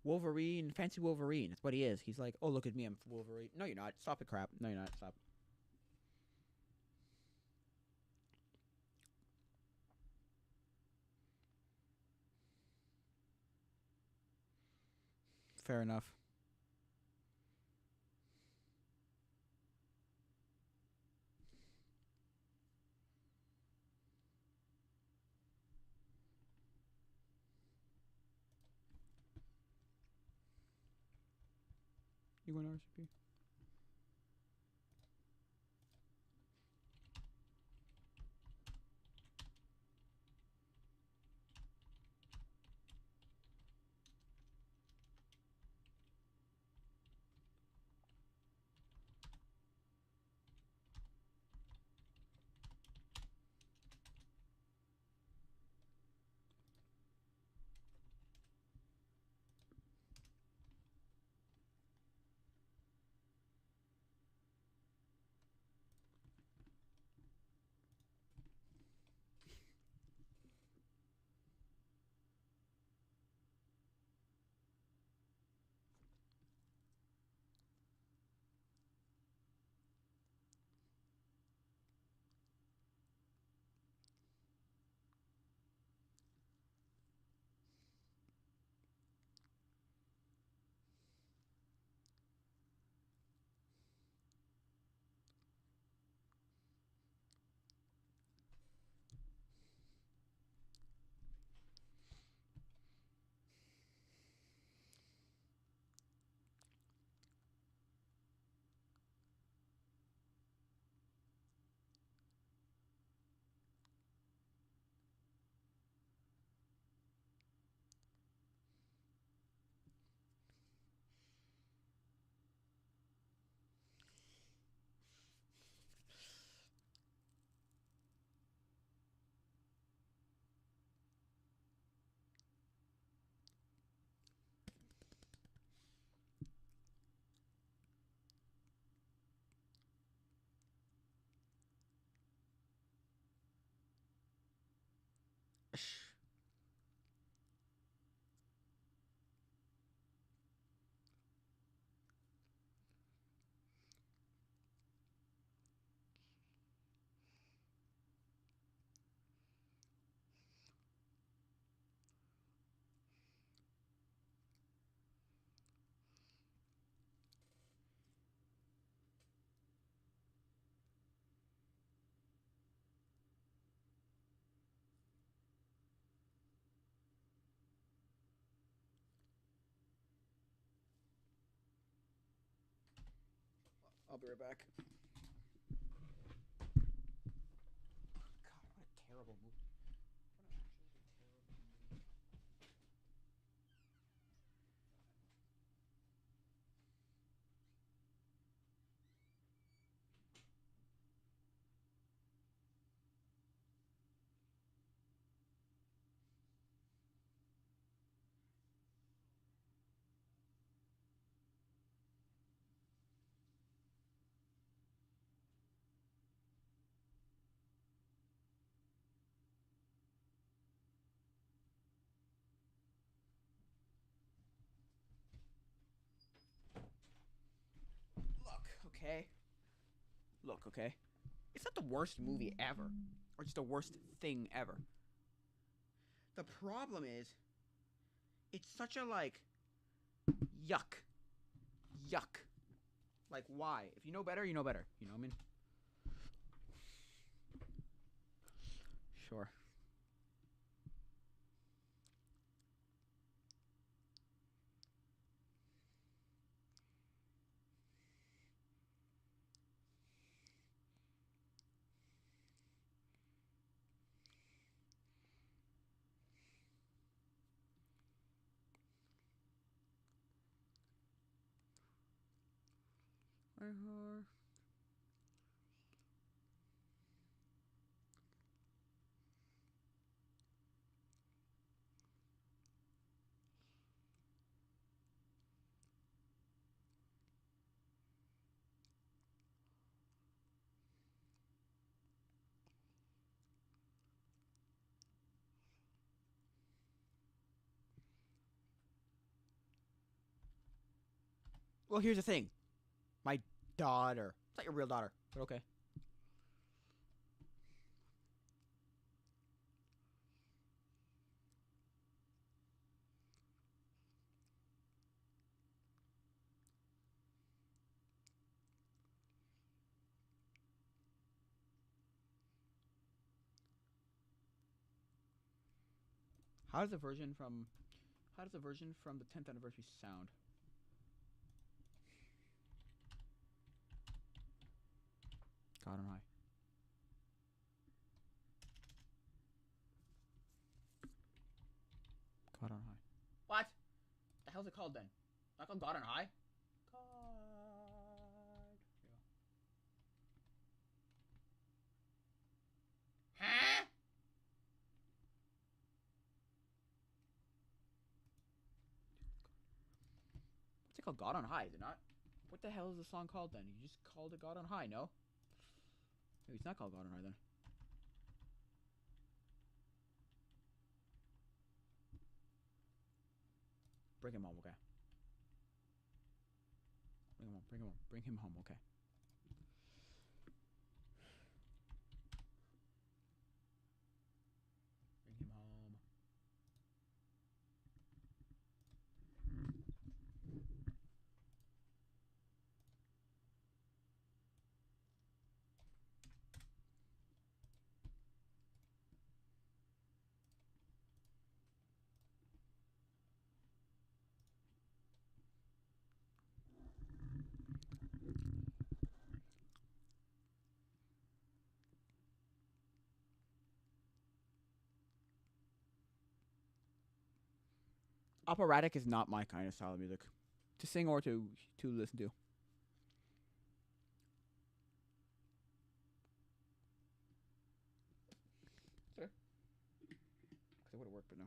Wolverine, fancy Wolverine. That's what he is. He's like, oh look at me, I'm Wolverine. No, you're not. Stop the crap. No, you're not. Stop. Fair enough. You want RCP? I'll be right back. God, what a terrible movie. What an absolutely terrible movie. Okay? Look, okay? It's not the worst movie ever. Or just the worst thing ever. The problem is, it's such a, like, yuck. Yuck. Like, why? If you know better, you know better. You know what I mean? Sure. Well, here's the thing. My daughter. It's not your real daughter, but okay. How does the version from the 10th anniversary sound? God on high. God on high. What? The hell's it called then? Not called God on high? God. Huh? What's it called? God on high, is it not? What the hell is the song called then? You just called it God on high, no? Maybe it's not called God on high then. Bring him home, okay? Bring him home, bring him home, bring him home, okay? Bring him home. Operatic is not my kind of style of music to sing or to listen to. Sure. Because it would have worked, but no.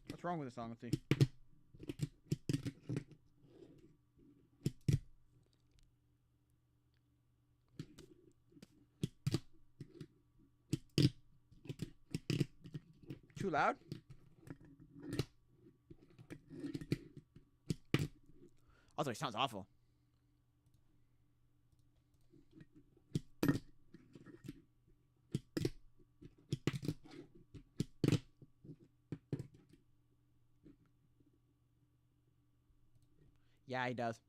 What's wrong with the song? Let's see. Too loud? Also, it sounds awful. Yeah, he does.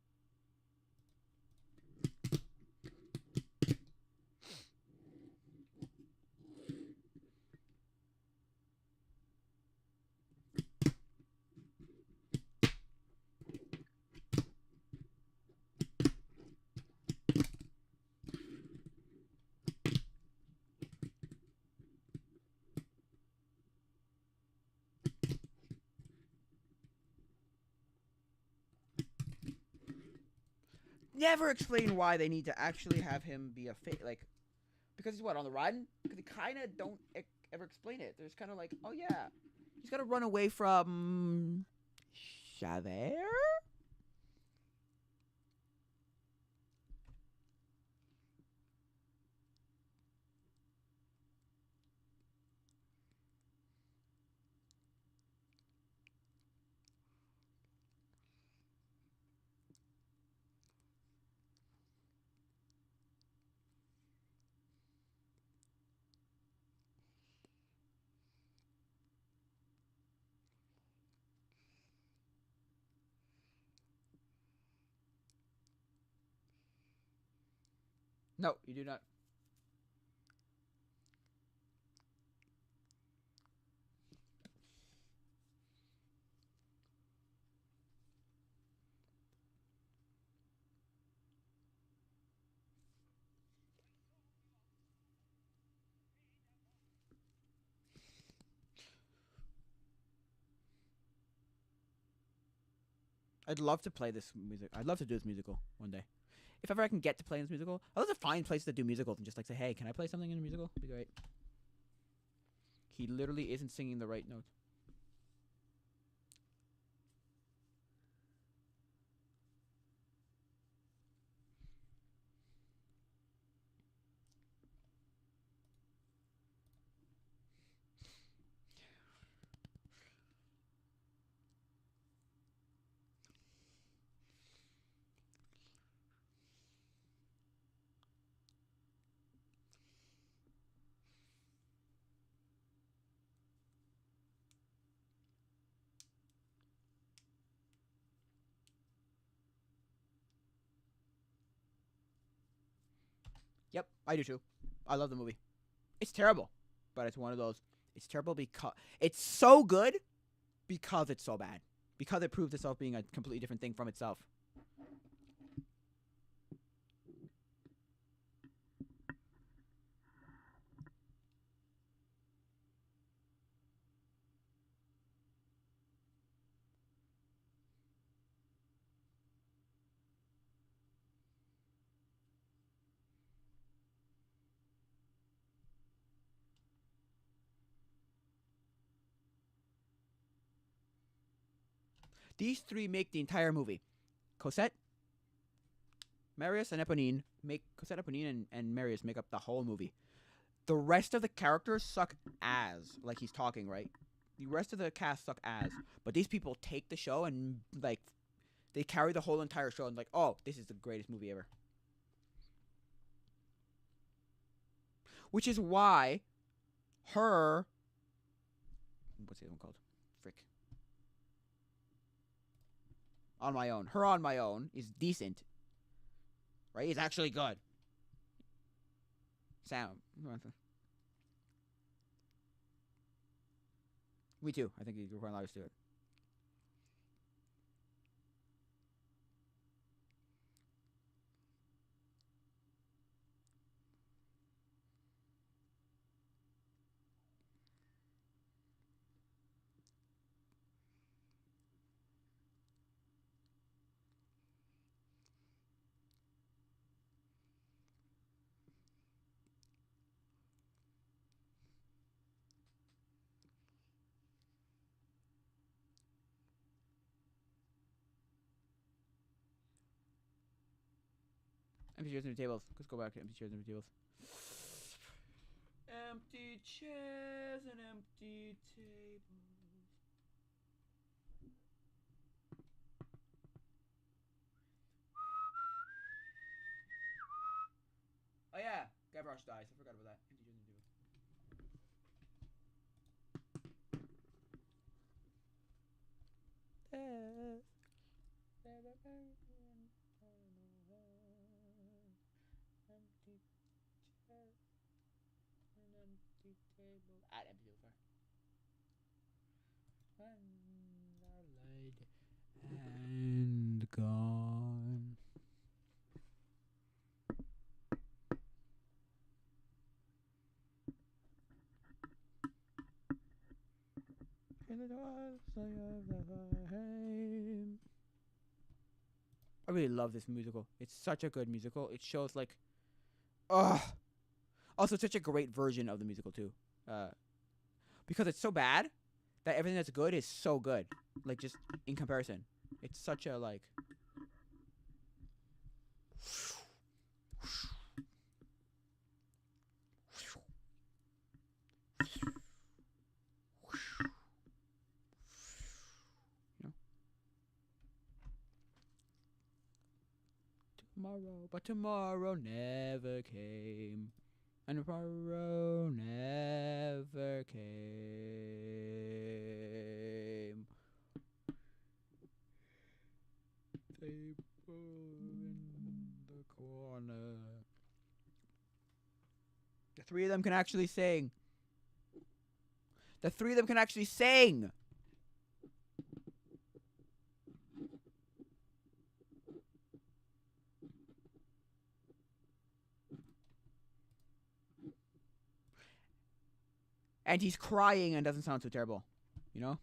Never explain why they need to actually have him be a like, because he's what, on the run? Because they kind of don't ever explain it. There's kind of like, oh yeah, he's got to run away from Javert. No, you do not. I'd love to play this music. I'd love to do this musical one day. If ever I can get to play this musical, I'd love to find places that do musicals and just like say, hey, can I play something in a musical? It'd be great. He literally isn't singing the right notes. Yep, I do too. I love the movie. It's terrible, but it's one of those. It's terrible because it's so good because it's so bad. Because it proves itself being a completely different thing from itself. These three make the entire movie. Cosette, Marius, and Eponine make Cosette, Eponine, and Marius make up the whole movie. The rest of the characters suck as like he's talking, right? The rest of the cast suck as, but these people take the show and like they carry the whole entire show and like, oh, this is the greatest movie ever. Which is why her what's the other one called? Frick. On My Own. Her On My Own is decent. Right? It's actually good. Sam. Me too. I think you're going to allow us to do it. Empty chairs, empty tables. Let's go back to empty chairs, empty tables. Empty chairs and empty tables. Oh yeah, Gavroche dies. I forgot about that. Empty chairs, empty tables. Empty chair and empty table. At empty table, sorry. And the light and gone. In the dark side of the flame. I really love this musical. It's such a good musical. It shows like, ugh. Also, it's such a great version of the musical too, because it's so bad that everything that's good is so good. Like just in comparison, it's such a like. Tomorrow, but tomorrow never came. And tomorrow never came. Table in the corner. The three of them can actually sing. The three of them can actually sing. And he's crying and doesn't sound so terrible. You know?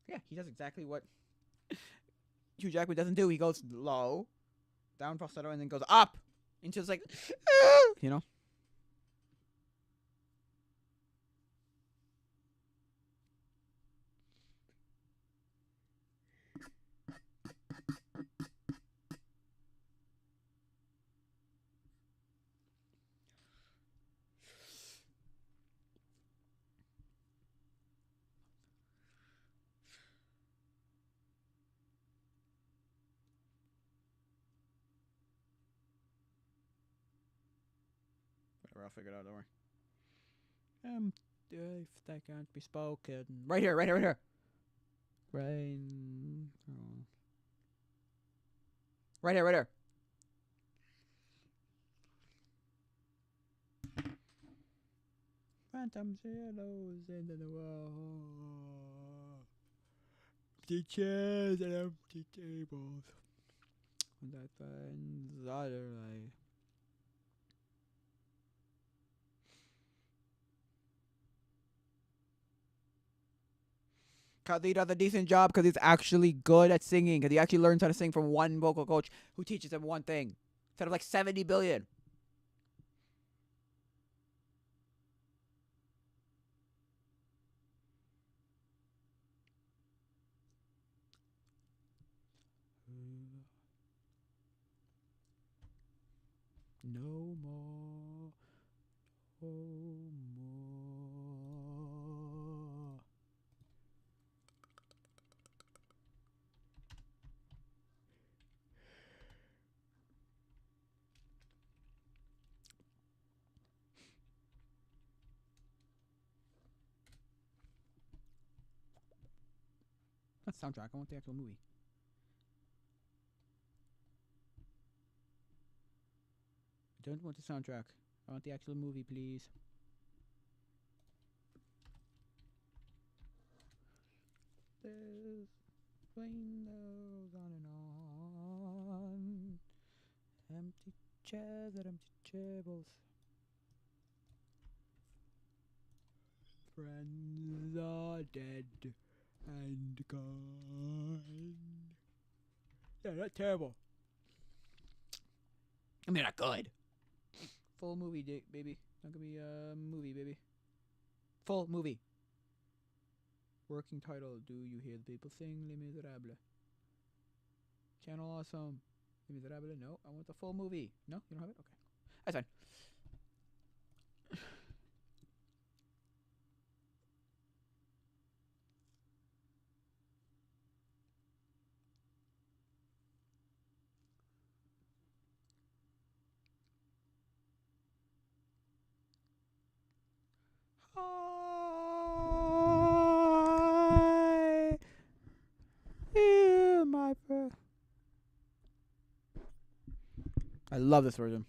Yeah, he does exactly what Hugh Jackman doesn't do. He goes low, down falsetto, and then goes up into just like, you know? Whatever, I'll figure it out, don't worry. If that can't be spoken. Right here, right here, right here. Rain. Oh. Right here, right here. Phantom shadows into the wall. Empty chairs and empty tables. That finds other light. Khalid does a decent job because he's actually good at singing. Because he actually learns how to sing from one vocal coach who teaches him one thing instead of like 70 billion. No more. No more. Not soundtrack. I want the actual movie. I don't want the soundtrack. I want the actual movie, please. There's windows on and on. Empty chairs at empty tables. Friends are dead and gone. Yeah, not terrible. I mean, not good. Full movie, baby. Not gonna be a movie, baby. Full movie. Working title. Do you hear the people sing Les Miserables? Channel Awesome. Les Miserables? No, I want the full movie. No, you don't have it? Okay. That's fine. I hear my breath. I love this version.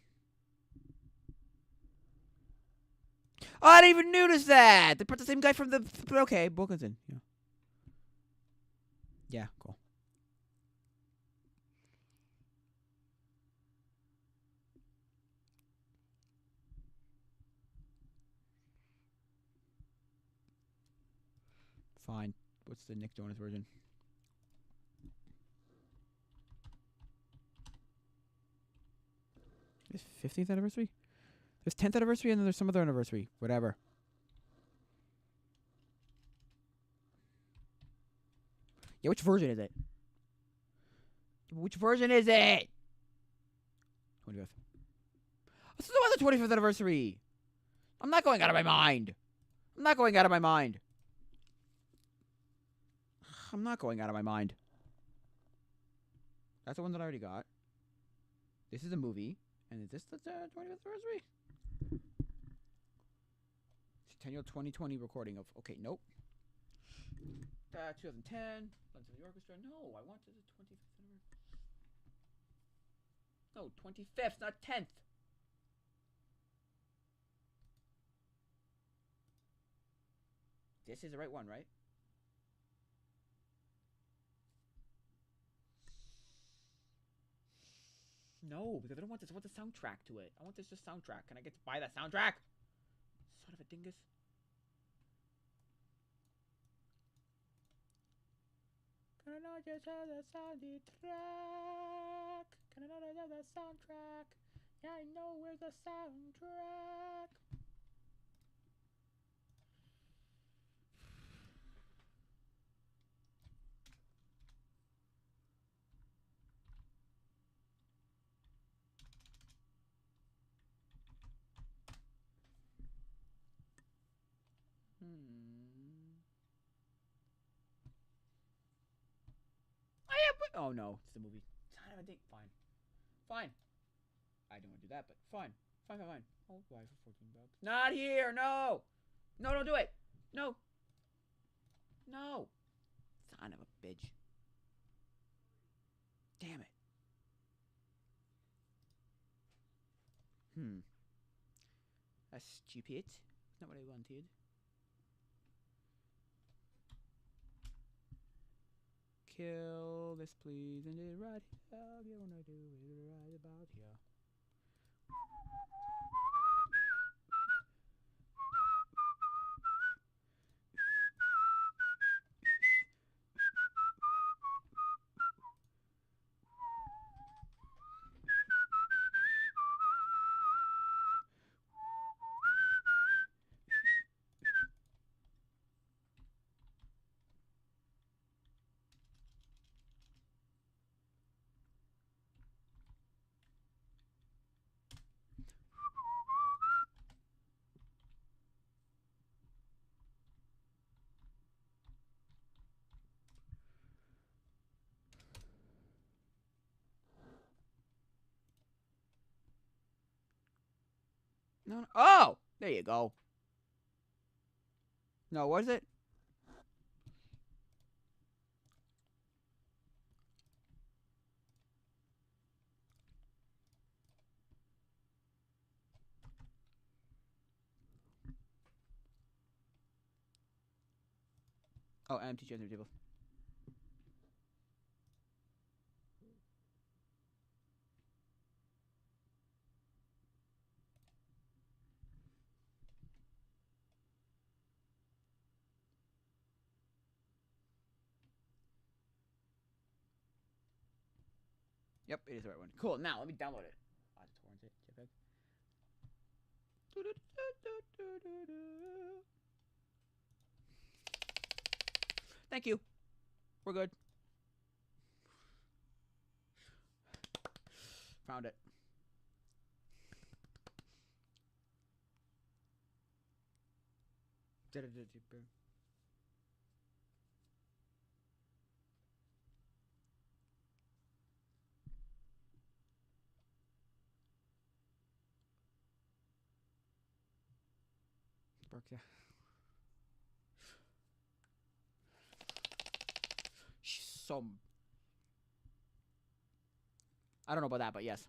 Oh, I didn't even notice that. They put the same guy from the. Okay, Wilkinson. Yeah. Yeah, cool. Fine. What's the Nick Jonas version? Is 15th anniversary? There's 10th anniversary and then there's some other anniversary. Whatever. Yeah, which version is it? Which version is it? 25th. This is the 25th anniversary. I'm not going out of my mind. I'm not going out of my mind. I'm not going out of my mind. That's the one that I already got. This is a movie. And is this the 25th anniversary? Centennial 2020 recording of. Okay, nope. 2010. London Symphony Orchestra. No, I wanted the 25th anniversary. No, 25th, not 10th. This is the right one, right? No, because I don't want this. I want the soundtrack to it. I want this just soundtrack. Can I get to buy that soundtrack? Son of a dingus. Can I not just have the soundtrack? Can I not have the soundtrack? Yeah, I know where's the soundtrack. Oh no, it's the movie. Son of a dick. Fine. Fine. I don't want to do that, but fine. Fine. I'll buy for $14. Not here. No. No, don't do it. No. No. Son of a bitch. Damn it. That's stupid. Not what I wanted. Kill this, please, and it right here. You wanna do it right about here. No, no. Oh! There you go. No, what is it? Oh, empty chairs and tables. Yep, it is the right one. Cool. Now let me download it. Ah, torrent it. JPEG. Thank you. We're good. Found it. Yeah. She's so. I don't know about that, but yes.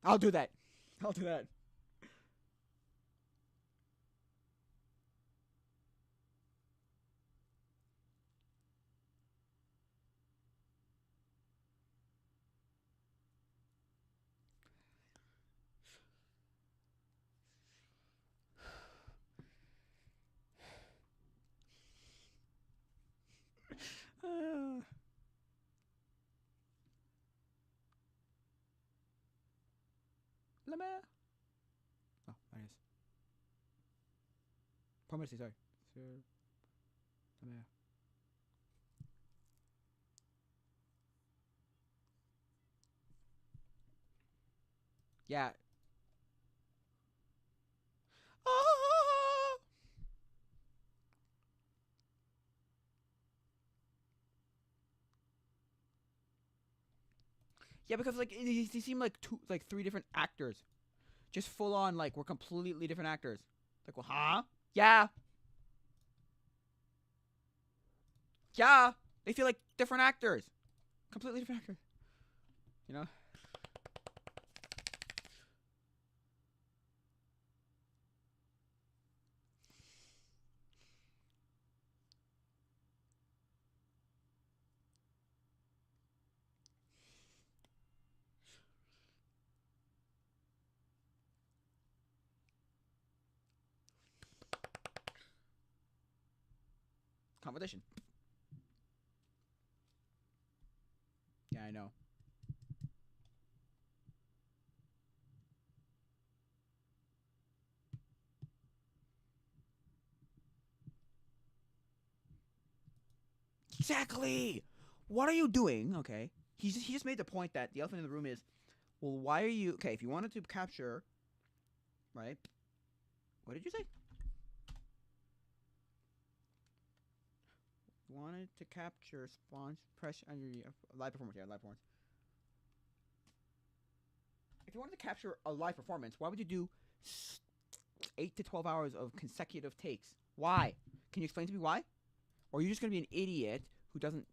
I'll do that. I'll do that. La mer. Oh, there it is. Promise, sorry. La mer. Yeah. Ah! Yeah, because like they seem like three different actors, just full on like we're completely different actors. Like, well, huh? Yeah, yeah. They feel like different actors, completely different actors. You know. Competition. Yeah, I know. Exactly. What are you doing? Okay. He just made the point that the elephant in the room is, well, why are you okay? If you wanted to capture, right? What did you say? Wanted to capture spawn press under live performance. Yeah, live performance. If you wanted to capture a live performance, why would you do 8 to 12 hours of consecutive takes? Why? Can you explain to me why? Or are you just gonna be an idiot who doesn't?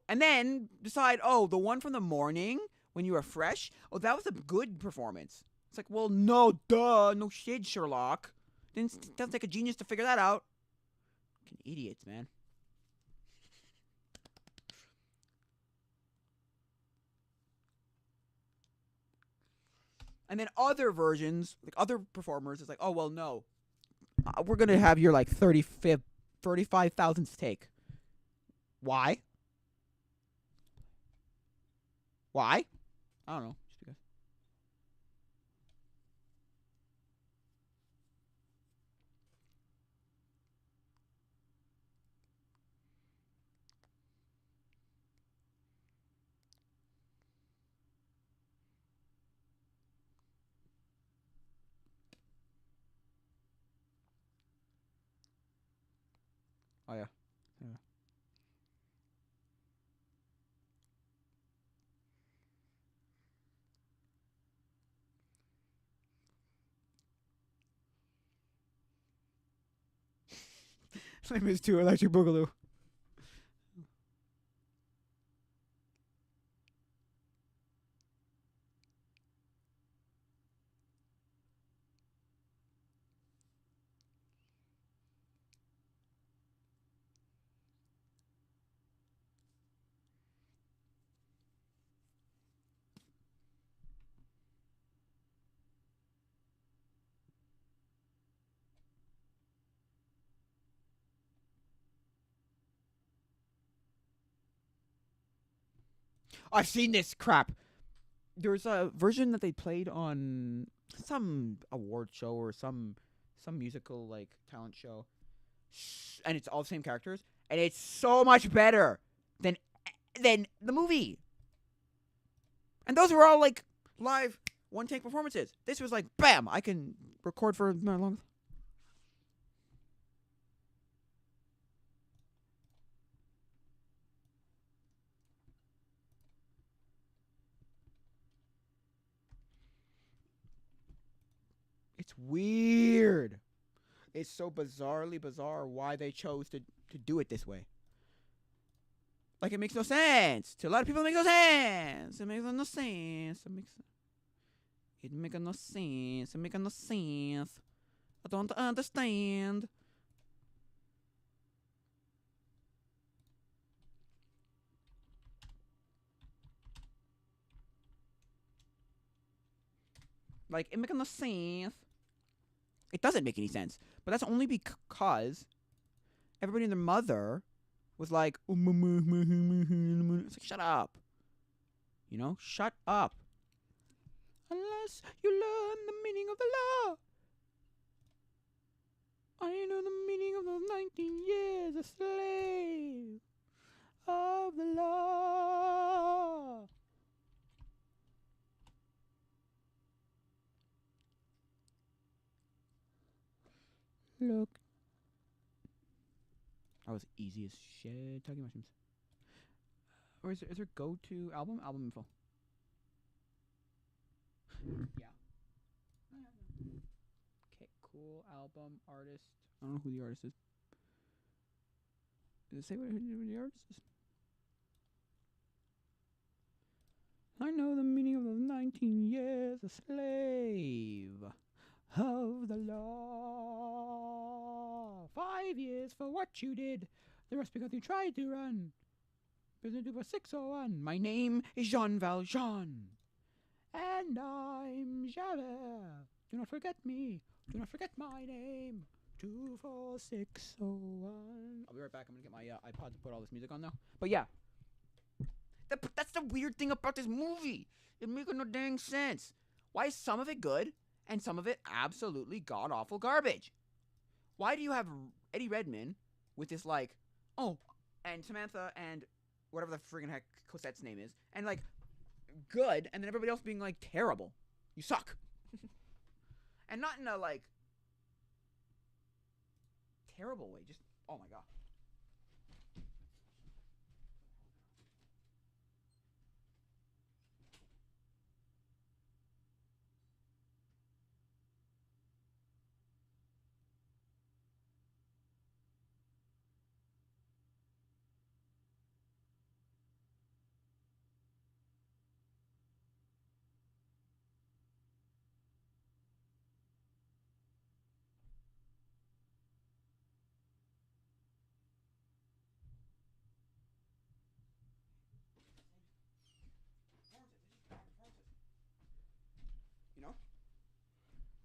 and then decide, oh, the one from the morning when you were fresh, oh, that was a good performance. It's like, well, no, duh, no shit, Sherlock. Doesn't take a genius to figure that out. Fucking idiots, man. And then other versions, like other performers, it's like, oh, well, no. We're going to have your, like, 35,000th take. Why? Why? I don't know. Just because. Oh, yeah. Yeah. Same as 2 Electric Boogaloo. I've seen this crap. There's a version that they played on some award show or some musical like talent show, and it's all the same characters, and it's so much better than the movie. And those were all like live one take performances. This was like, bam, I can record for long. It's weird. It's so bizarrely bizarre why they chose to do it this way. Like, it makes no sense. To a lot of people, it makes no sense. It makes no sense. It makes no sense. It makes no sense. I don't understand. Like, it makes no sense. It doesn't make any sense. But that's only because everybody and their mother was like, it's like, shut up. You know? Shut up. Unless you learn the meaning of the law. I know the meaning of those 19 years a slave of the law. Look. That was easy as shit. Talking mushrooms. Or is there go-to album? Album info. Yeah. Okay, cool. Album, artist. I don't know who the artist is. Does it say who the artist is? I know the meaning of those 19 years a slave of the law. 5 years for what you did. The rest because you tried to run. Business for 601. My name is Jean Valjean. And I'm Javert. Do not forget me. Do not forget my name. 24601. I'll be right back. I'm gonna get my iPod to put all this music on now. But yeah. That's the weird thing about this movie. It makes no dang sense. Why is some of it good and some of it absolutely god awful garbage? Why do you have Eddie Redmayne with this like, oh, and Samantha and whatever the friggin' heck Cosette's name is, and like good, and then everybody else being like terrible. You suck. And not in a like terrible way. Just, oh my god.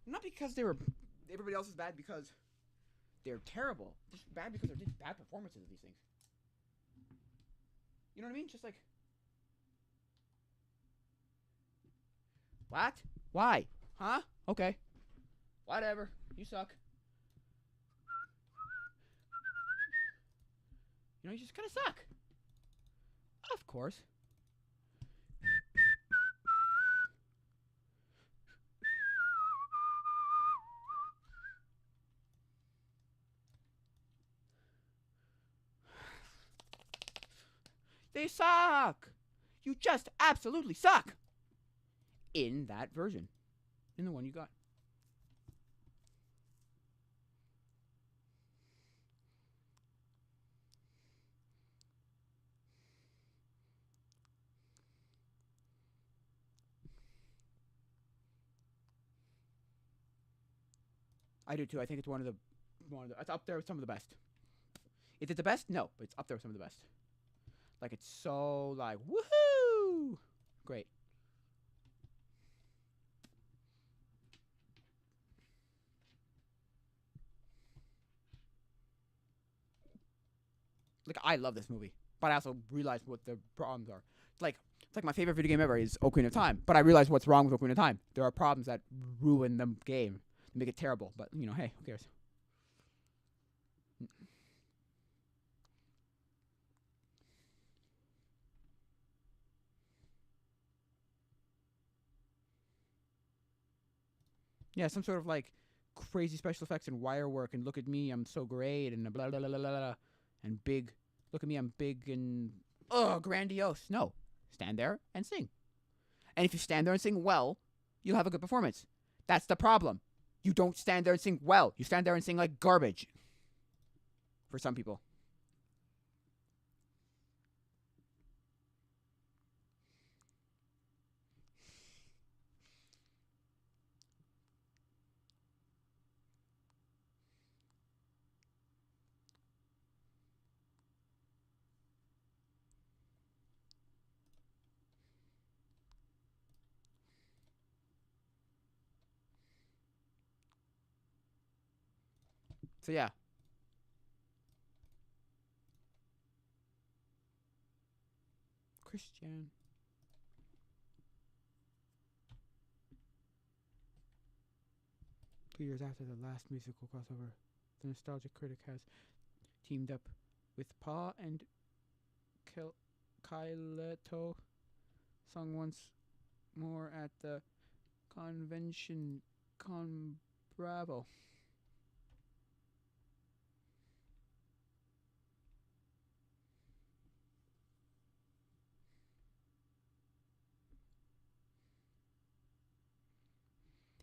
Not because everybody else is bad because they're terrible. Just bad because they're just bad performances of these things. You know what I mean? Just like, what? Why? Huh? Okay. Whatever. You suck. You know, you just kind of suck. Of course. They suck. You just absolutely suck. In that version. In the one you got. I do too. I think it's one of the it's up there with some of the best. Is it the best? No, but it's up there with some of the best. Like, it's so like woohoo! Great. Like, I love this movie, but I also realize what the problems are. It's like my favorite video game ever is Ocarina of Time, but I realize what's wrong with Ocarina of Time. There are problems that ruin the game, make it terrible. But you know, hey, who cares? Yeah, some sort of like crazy special effects and wire work, and look at me, I'm so great, and blah blah blah blah blah, and big. Look at me, I'm big and grandiose. No, stand there and sing. And if you stand there and sing well, you'll have a good performance. That's the problem. You don't stand there and sing well. You stand there and sing like garbage. For some people. So yeah. Christian. 2 years after the last musical crossover, the nostalgic critic has teamed up with Pa and Kaileto, sung once more at the convention Con Bravo.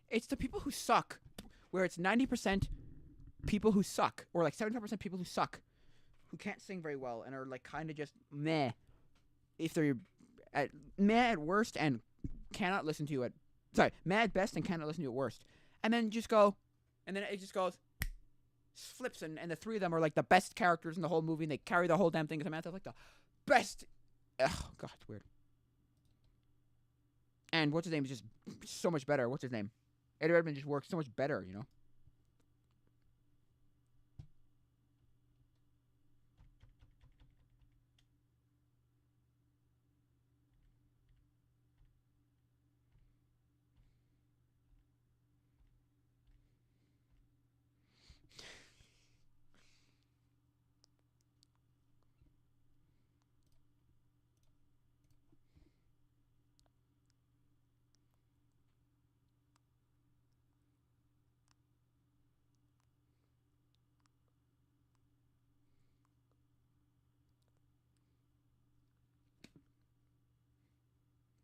It's the people who suck, where it's 90% people who suck, or like 75% people who suck, who can't sing very well and are like kind of just meh. If they're meh at worst and cannot listen to you at meh at best and cannot listen to you at worst, and then just go, and then it just goes, flips, and the three of them are like the best characters in the whole movie, and they carry the whole damn thing. Samantha's like the best. Oh god, it's weird. And what's his name is just so much better. What's his name? Eddie Redmayne just works so much better, you know.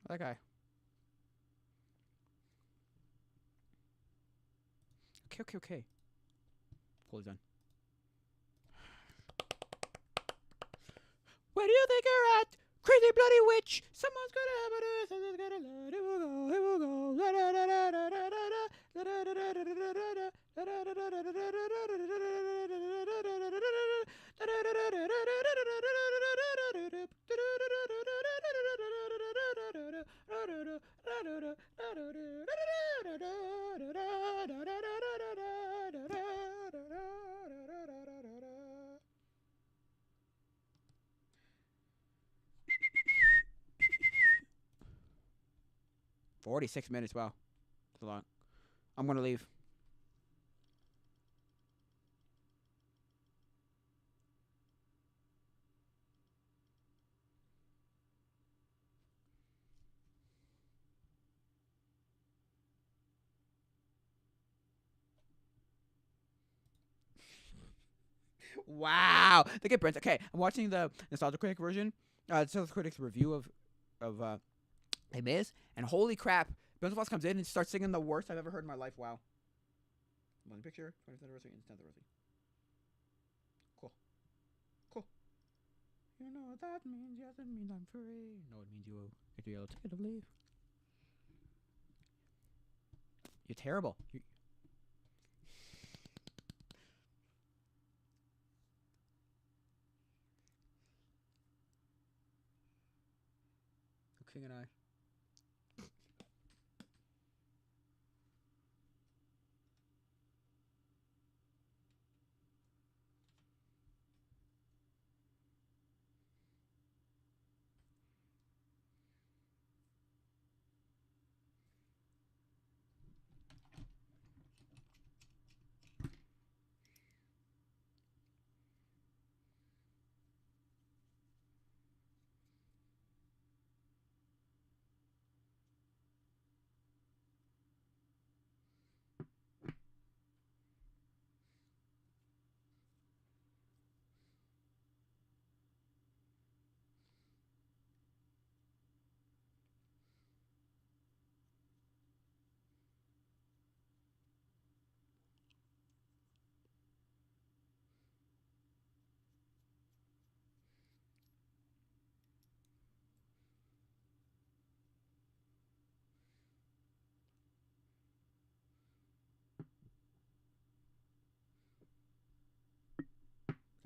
That guy. Okay. Fully done. Where do you think you're at? Crazy bloody witch! Someone's gonna have an earth and it's gonna let it will go, it will go. 46 minutes. Wow. That's a lot. I'm going to leave. Wow. They get Brent. Okay, I'm watching the Nostalgia Critic version. Nostalgia Critic's review of Les Mis, and holy crap, Benzo Foss comes in and starts singing the worst I've ever heard in my life. Wow. One picture, 20th anniversary, and 10th anniversary. Cool. Cool. You know what that means? Yes, it means I'm free. No, it means you get your yellow ticket of leave. You're terrible. King and I.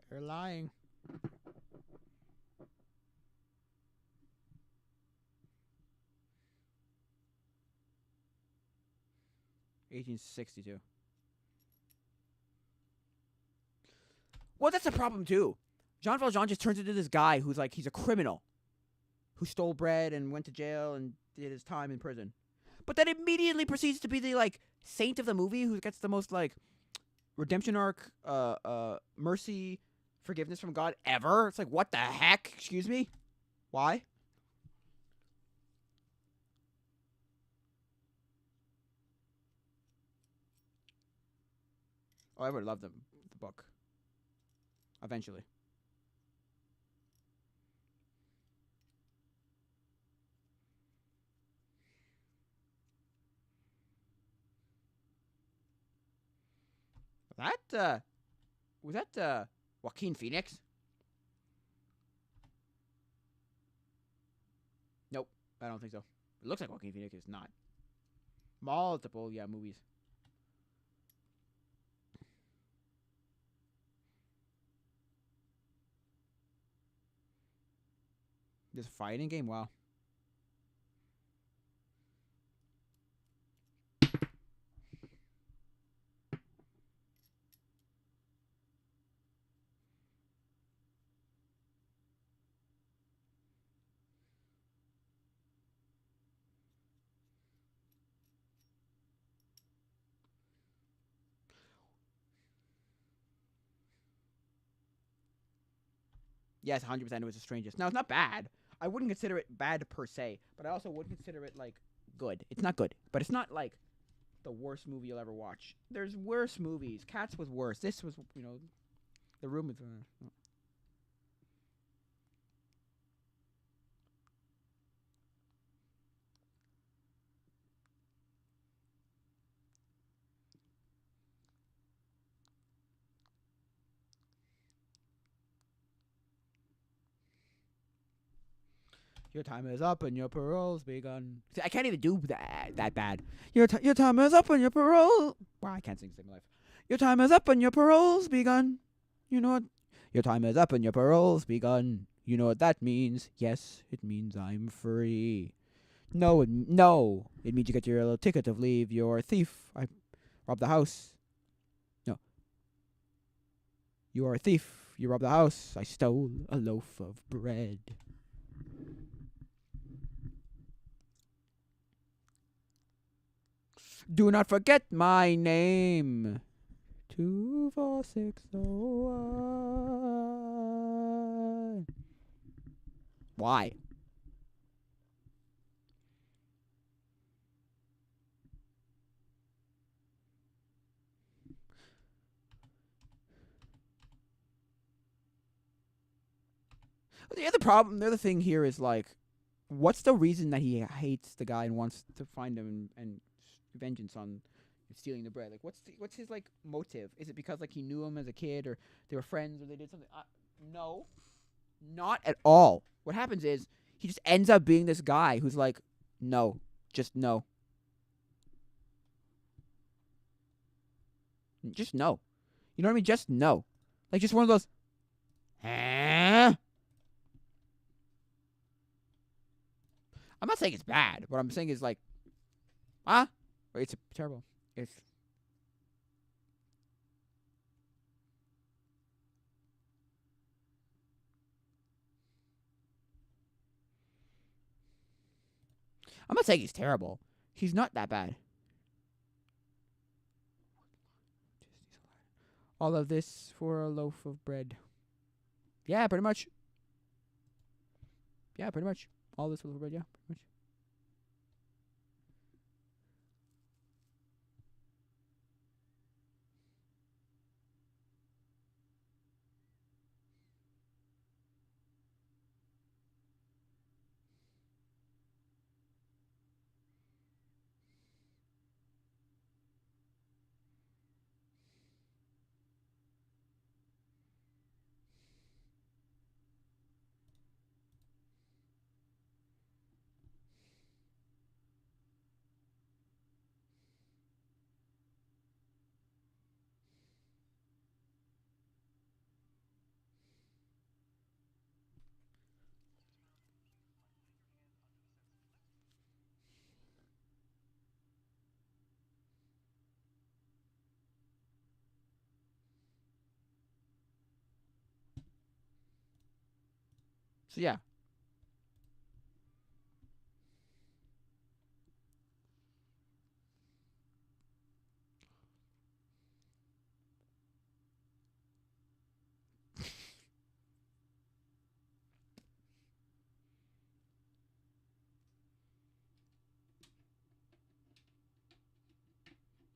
They're lying. $18.62. Well, that's a problem too. Jean Valjean just turns into this guy who's like he's a criminal, who stole bread and went to jail and did his time in prison, but then immediately proceeds to be the like saint of the movie who gets the most like redemption arc, mercy, forgiveness from God ever. It's like, what the heck? Excuse me? Why? Oh, I would love the book. Eventually. Was that Joaquin Phoenix? Nope, I don't think so. It looks like Joaquin Phoenix. It's not. Multiple, yeah, movies. This fighting game, wow. Yes, 100% it was the strangest. Now, it's not bad. I wouldn't consider it bad per se, but I also wouldn't consider it, like, good. It's not good, but it's not, like, the worst movie you'll ever watch. There's worse movies. Cats was worse. This was, The Room is... Your time is up and your parole's begun. See, I can't even do that bad. Your time is up and your parole... Wow, I can't sing Save My Life. Your time is up and your parole's begun. You know what? Your time is up and your parole's begun. You know what that means? Yes, it means I'm free. No, it means you get your little ticket of leave. You're a thief. I robbed the house. No. You are a thief. You robbed the house. I stole a loaf of bread. Do not forget my name. 24601. Why? The other thing here is like, what's the reason that he hates the guy and wants to find him and vengeance on stealing the bread? Like, what's his like motive? Is it because like he knew him as a kid, or they were friends, or they did something? No, not at all. What happens is he just ends up being this guy who's like, no, just no, just no. You know what I mean? Just no. Like just one of those. Huh? I'm not saying it's bad. What I'm saying is like, it's terrible. It's I'm not saying he's terrible. He's not that bad. All of this for a loaf of bread. Yeah, pretty much. Yeah, pretty much. All this for a loaf of bread. Yeah, pretty much. So yeah.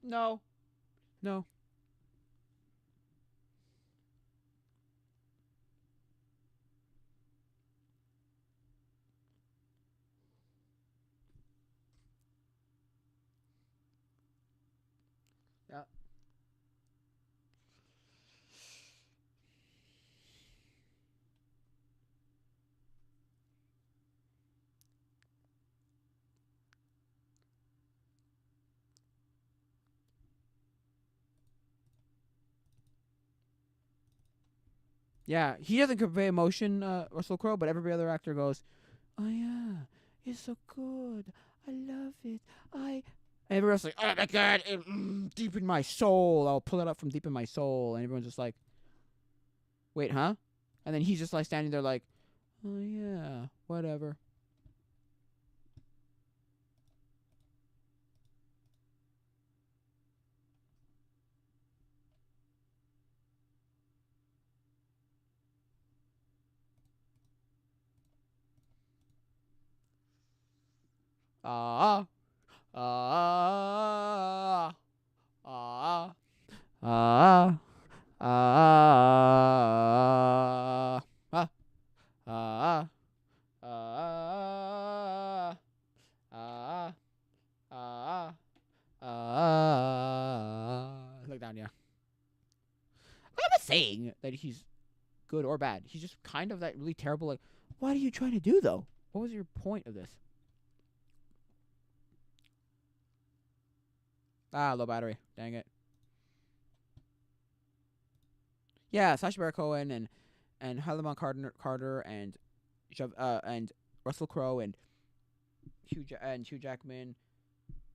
No. No. Yeah. Yeah, he doesn't convey emotion, Russell Crowe, but every other actor goes, "Oh yeah, it's so good. I love it. I." And everyone's like, "Oh my god, deep in my soul. I'll pull it up from deep in my soul." And everyone's just like, "Wait, huh?" And then he's just like standing there like, "Oh yeah, whatever." Ah, ah, ah, ah, ah, ah, ah, ah, ah, ah, look down, yeah. I'm not saying that he's good or bad. He's just kind of that really terrible, like, what are you trying to do, though? What was your point of this? Low battery. Dang it. Yeah, Sacha Baron Cohen and Helena Carter and Russell Crowe and Hugh Jackman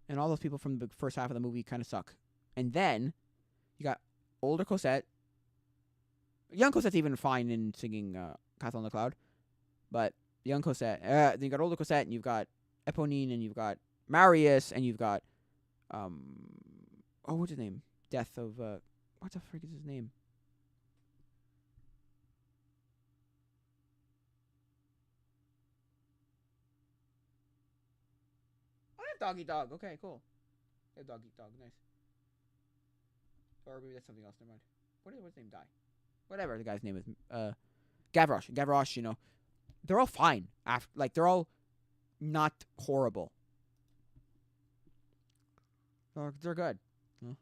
and all those people from the first half of the movie kind of suck. And then you got older Cosette. Young Cosette's even fine in singing Castle on the Cloud, but young Cosette. Then you got older Cosette, and you've got Eponine, and you've got Marius, and you've got um, oh, what's his name? Death of what the frick is his name? Oh, I have Dog Eat Dog. Okay, cool. I have Dog Eat Dog. Nice. Or maybe that's something else. Never mind. What's his name? Die. Whatever the guy's name is. Gavroche. Gavroche. You know, they're all fine. After like they're all not horrible. They're good. Huh?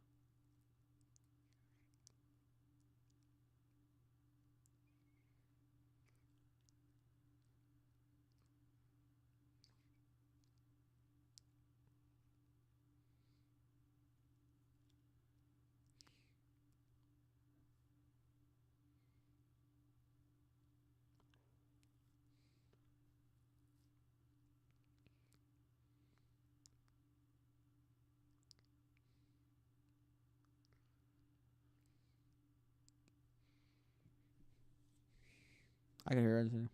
I can hear it.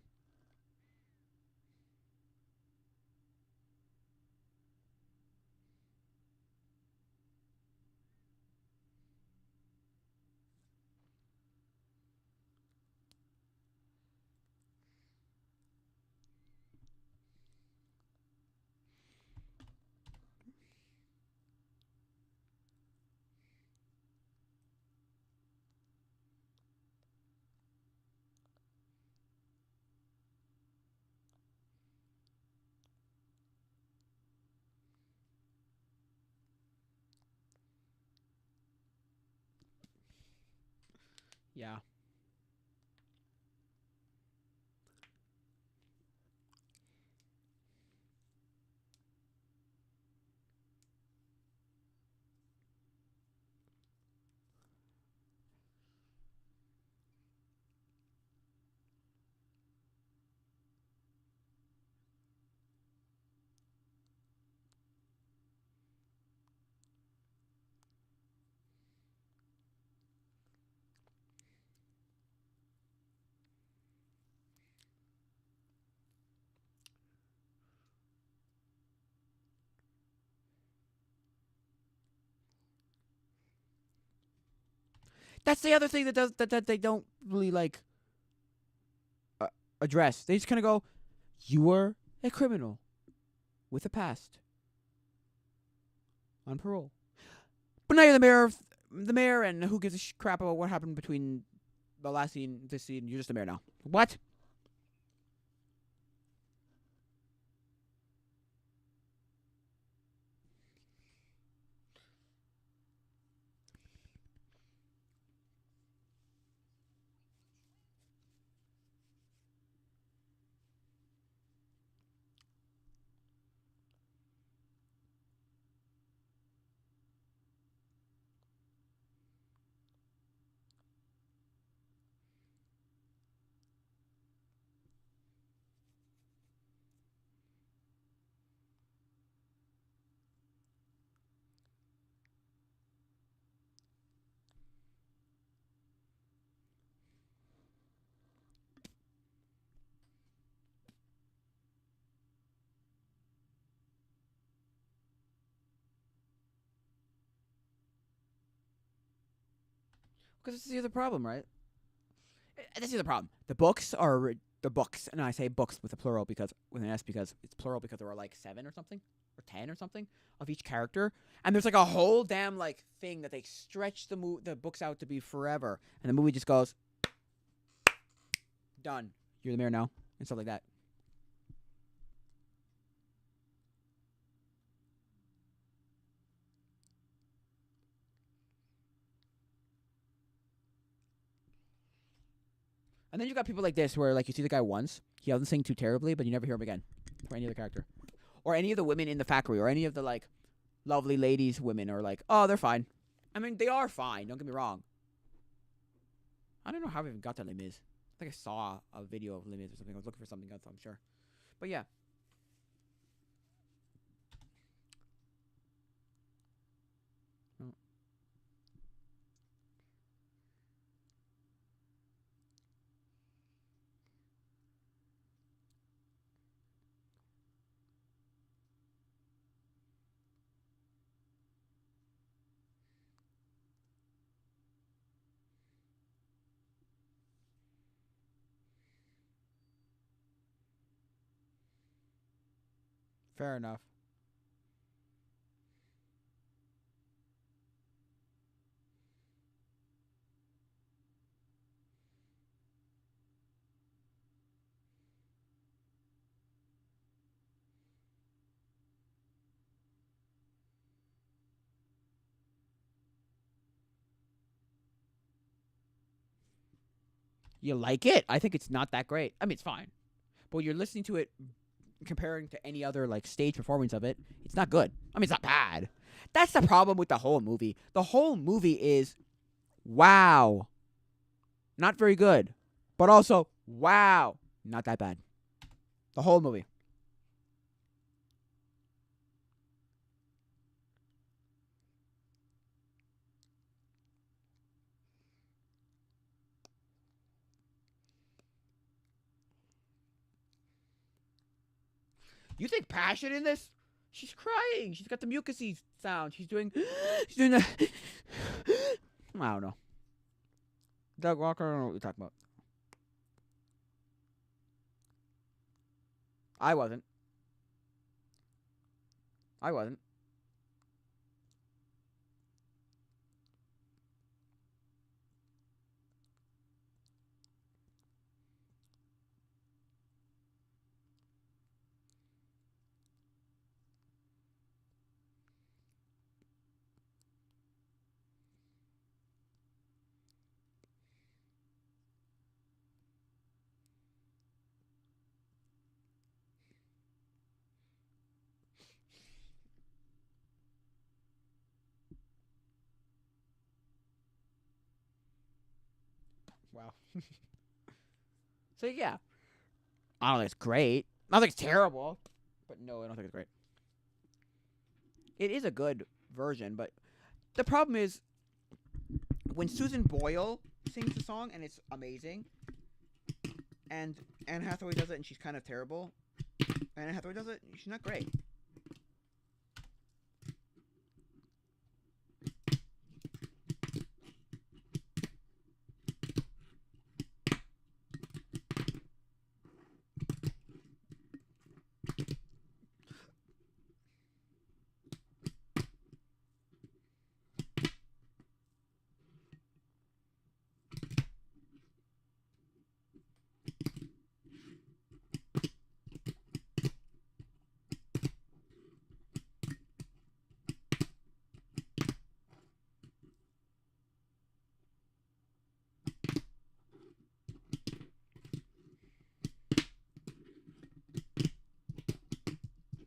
Yeah. That's the other thing that they don't really like address. They just kind of go, "You were a criminal with a past on parole, but now you're the mayor, and who gives a crap about what happened between the last scene, this scene? You're just the mayor now. What?" Because this is the other problem, right? This is the problem. The books, and I say books with a plural because with an S because it's plural because there are like 7 or something or 10 or something of each character, and there's like a whole damn like thing that they stretch the books out to be forever, and the movie just goes done. You're the mayor now and stuff like that. And then you got people like this where like you see the guy once, he doesn't sing too terribly, but you never hear him again for any other character or any of the women in the factory or any of the like lovely ladies women are like, oh, they're fine. I mean, they are fine. Don't get me wrong. I don't know how I even got to Les Mis. I think I saw a video of Les Mis or something. I was looking for something else, I'm sure. But yeah. Oh. Fair enough. You like it? I think it's not that great. I mean, it's fine. But when you're listening to it, comparing to any other like stage performance of it, it's not good. I mean, it's not bad. That's the problem with the whole movie. The whole movie is, wow, not very good, but also, wow, not that bad. The whole movie. You think passion in this? She's crying. She's got the mucusy sound. She's doing. She's doing that. I don't know. Doug Walker, I don't know what you're talking about. I wasn't. I wasn't. Wow. So yeah, I don't think it's great. I don't think it's terrible, but no, I don't think it's great. It is a good version, but the problem is when Susan Boyle sings the song and it's amazing, and Anne Hathaway does it and she's kind of terrible. Anne Hathaway does it, she's not great.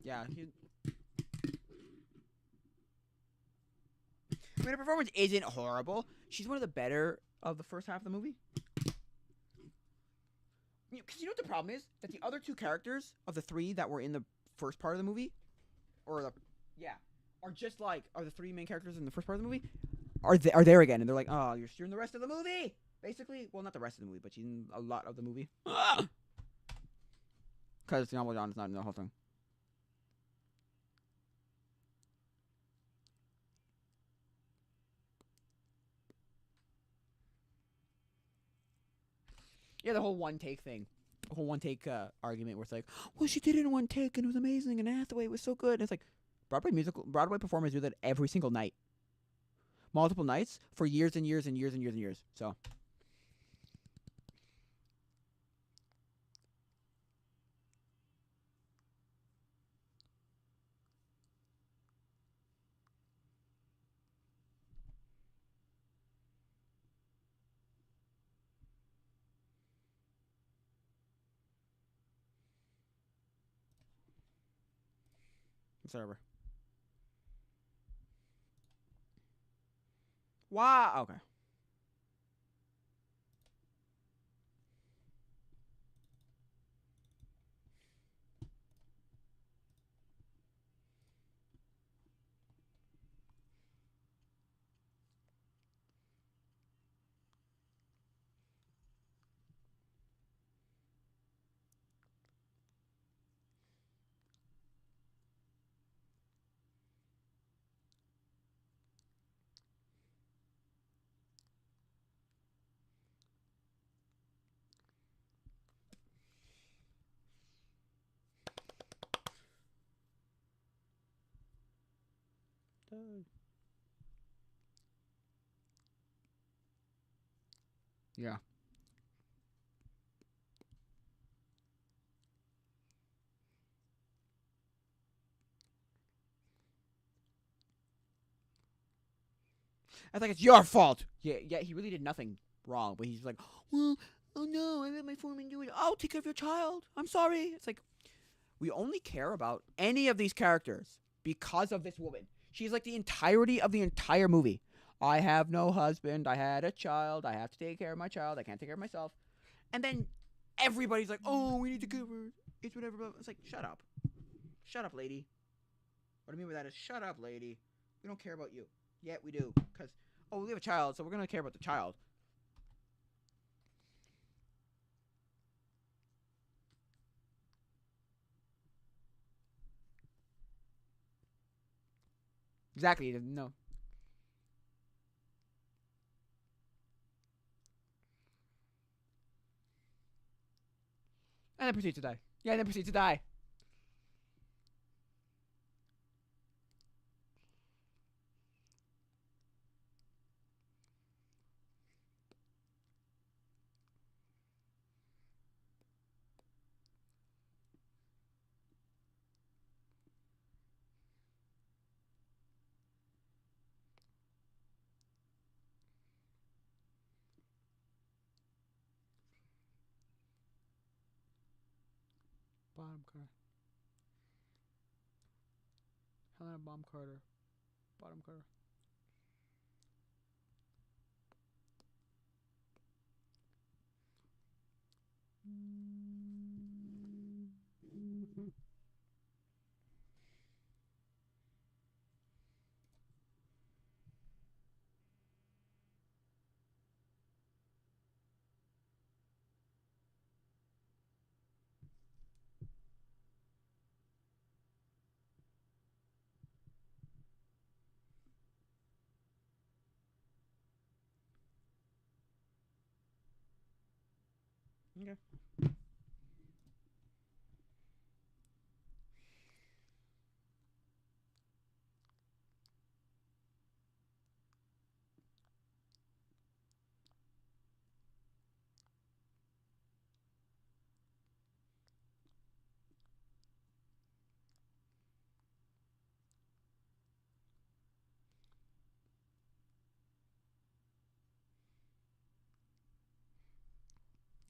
Yeah, I mean, her performance isn't horrible. She's one of the better of the first half of the movie. Because you know what the problem is? That the other two characters of the three that were in the first part of the movie, or the, yeah, are just like, are the three main characters in the first part of the movie, are there again, and they're like, oh, you're in the rest of the movie, basically. Well, not the rest of the movie, but she's in a lot of the movie. Because Tommy John is not in the whole thing. Yeah, the whole one take thing. The whole one take argument where it's like, well, she did it in one take and it was amazing and Hathaway was so good. And it's like, Broadway performers do that every single night. Multiple nights for years and years and years and years and years. So. Whatever. Wow. Okay. Yeah. I think it's your fault. Yeah, yeah, he really did nothing wrong, but he's like, well, oh no, I let my foreman do it. I'll take care of your child. I'm sorry. It's like, we only care about any of these characters because of this woman. She's like the entirety of the entire movie. I have no husband. I had a child. I have to take care of my child. I can't take care of myself. And then everybody's like, oh, we need to cover it. It's whatever. It's like, shut up. Shut up, lady. What I mean by that is, shut up, lady. We don't care about you. Yet we do. Because, oh, we have a child, so we're going to care about the child. Exactly. No. And then proceeds to die. Yeah, and then proceeds to die. Bottom Carter. Helena Bomb Carter. Bottom Carter. Okay.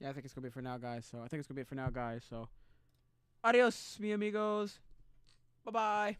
Yeah, I think it's gonna be it for now, guys. So adios, mi amigos. Bye bye.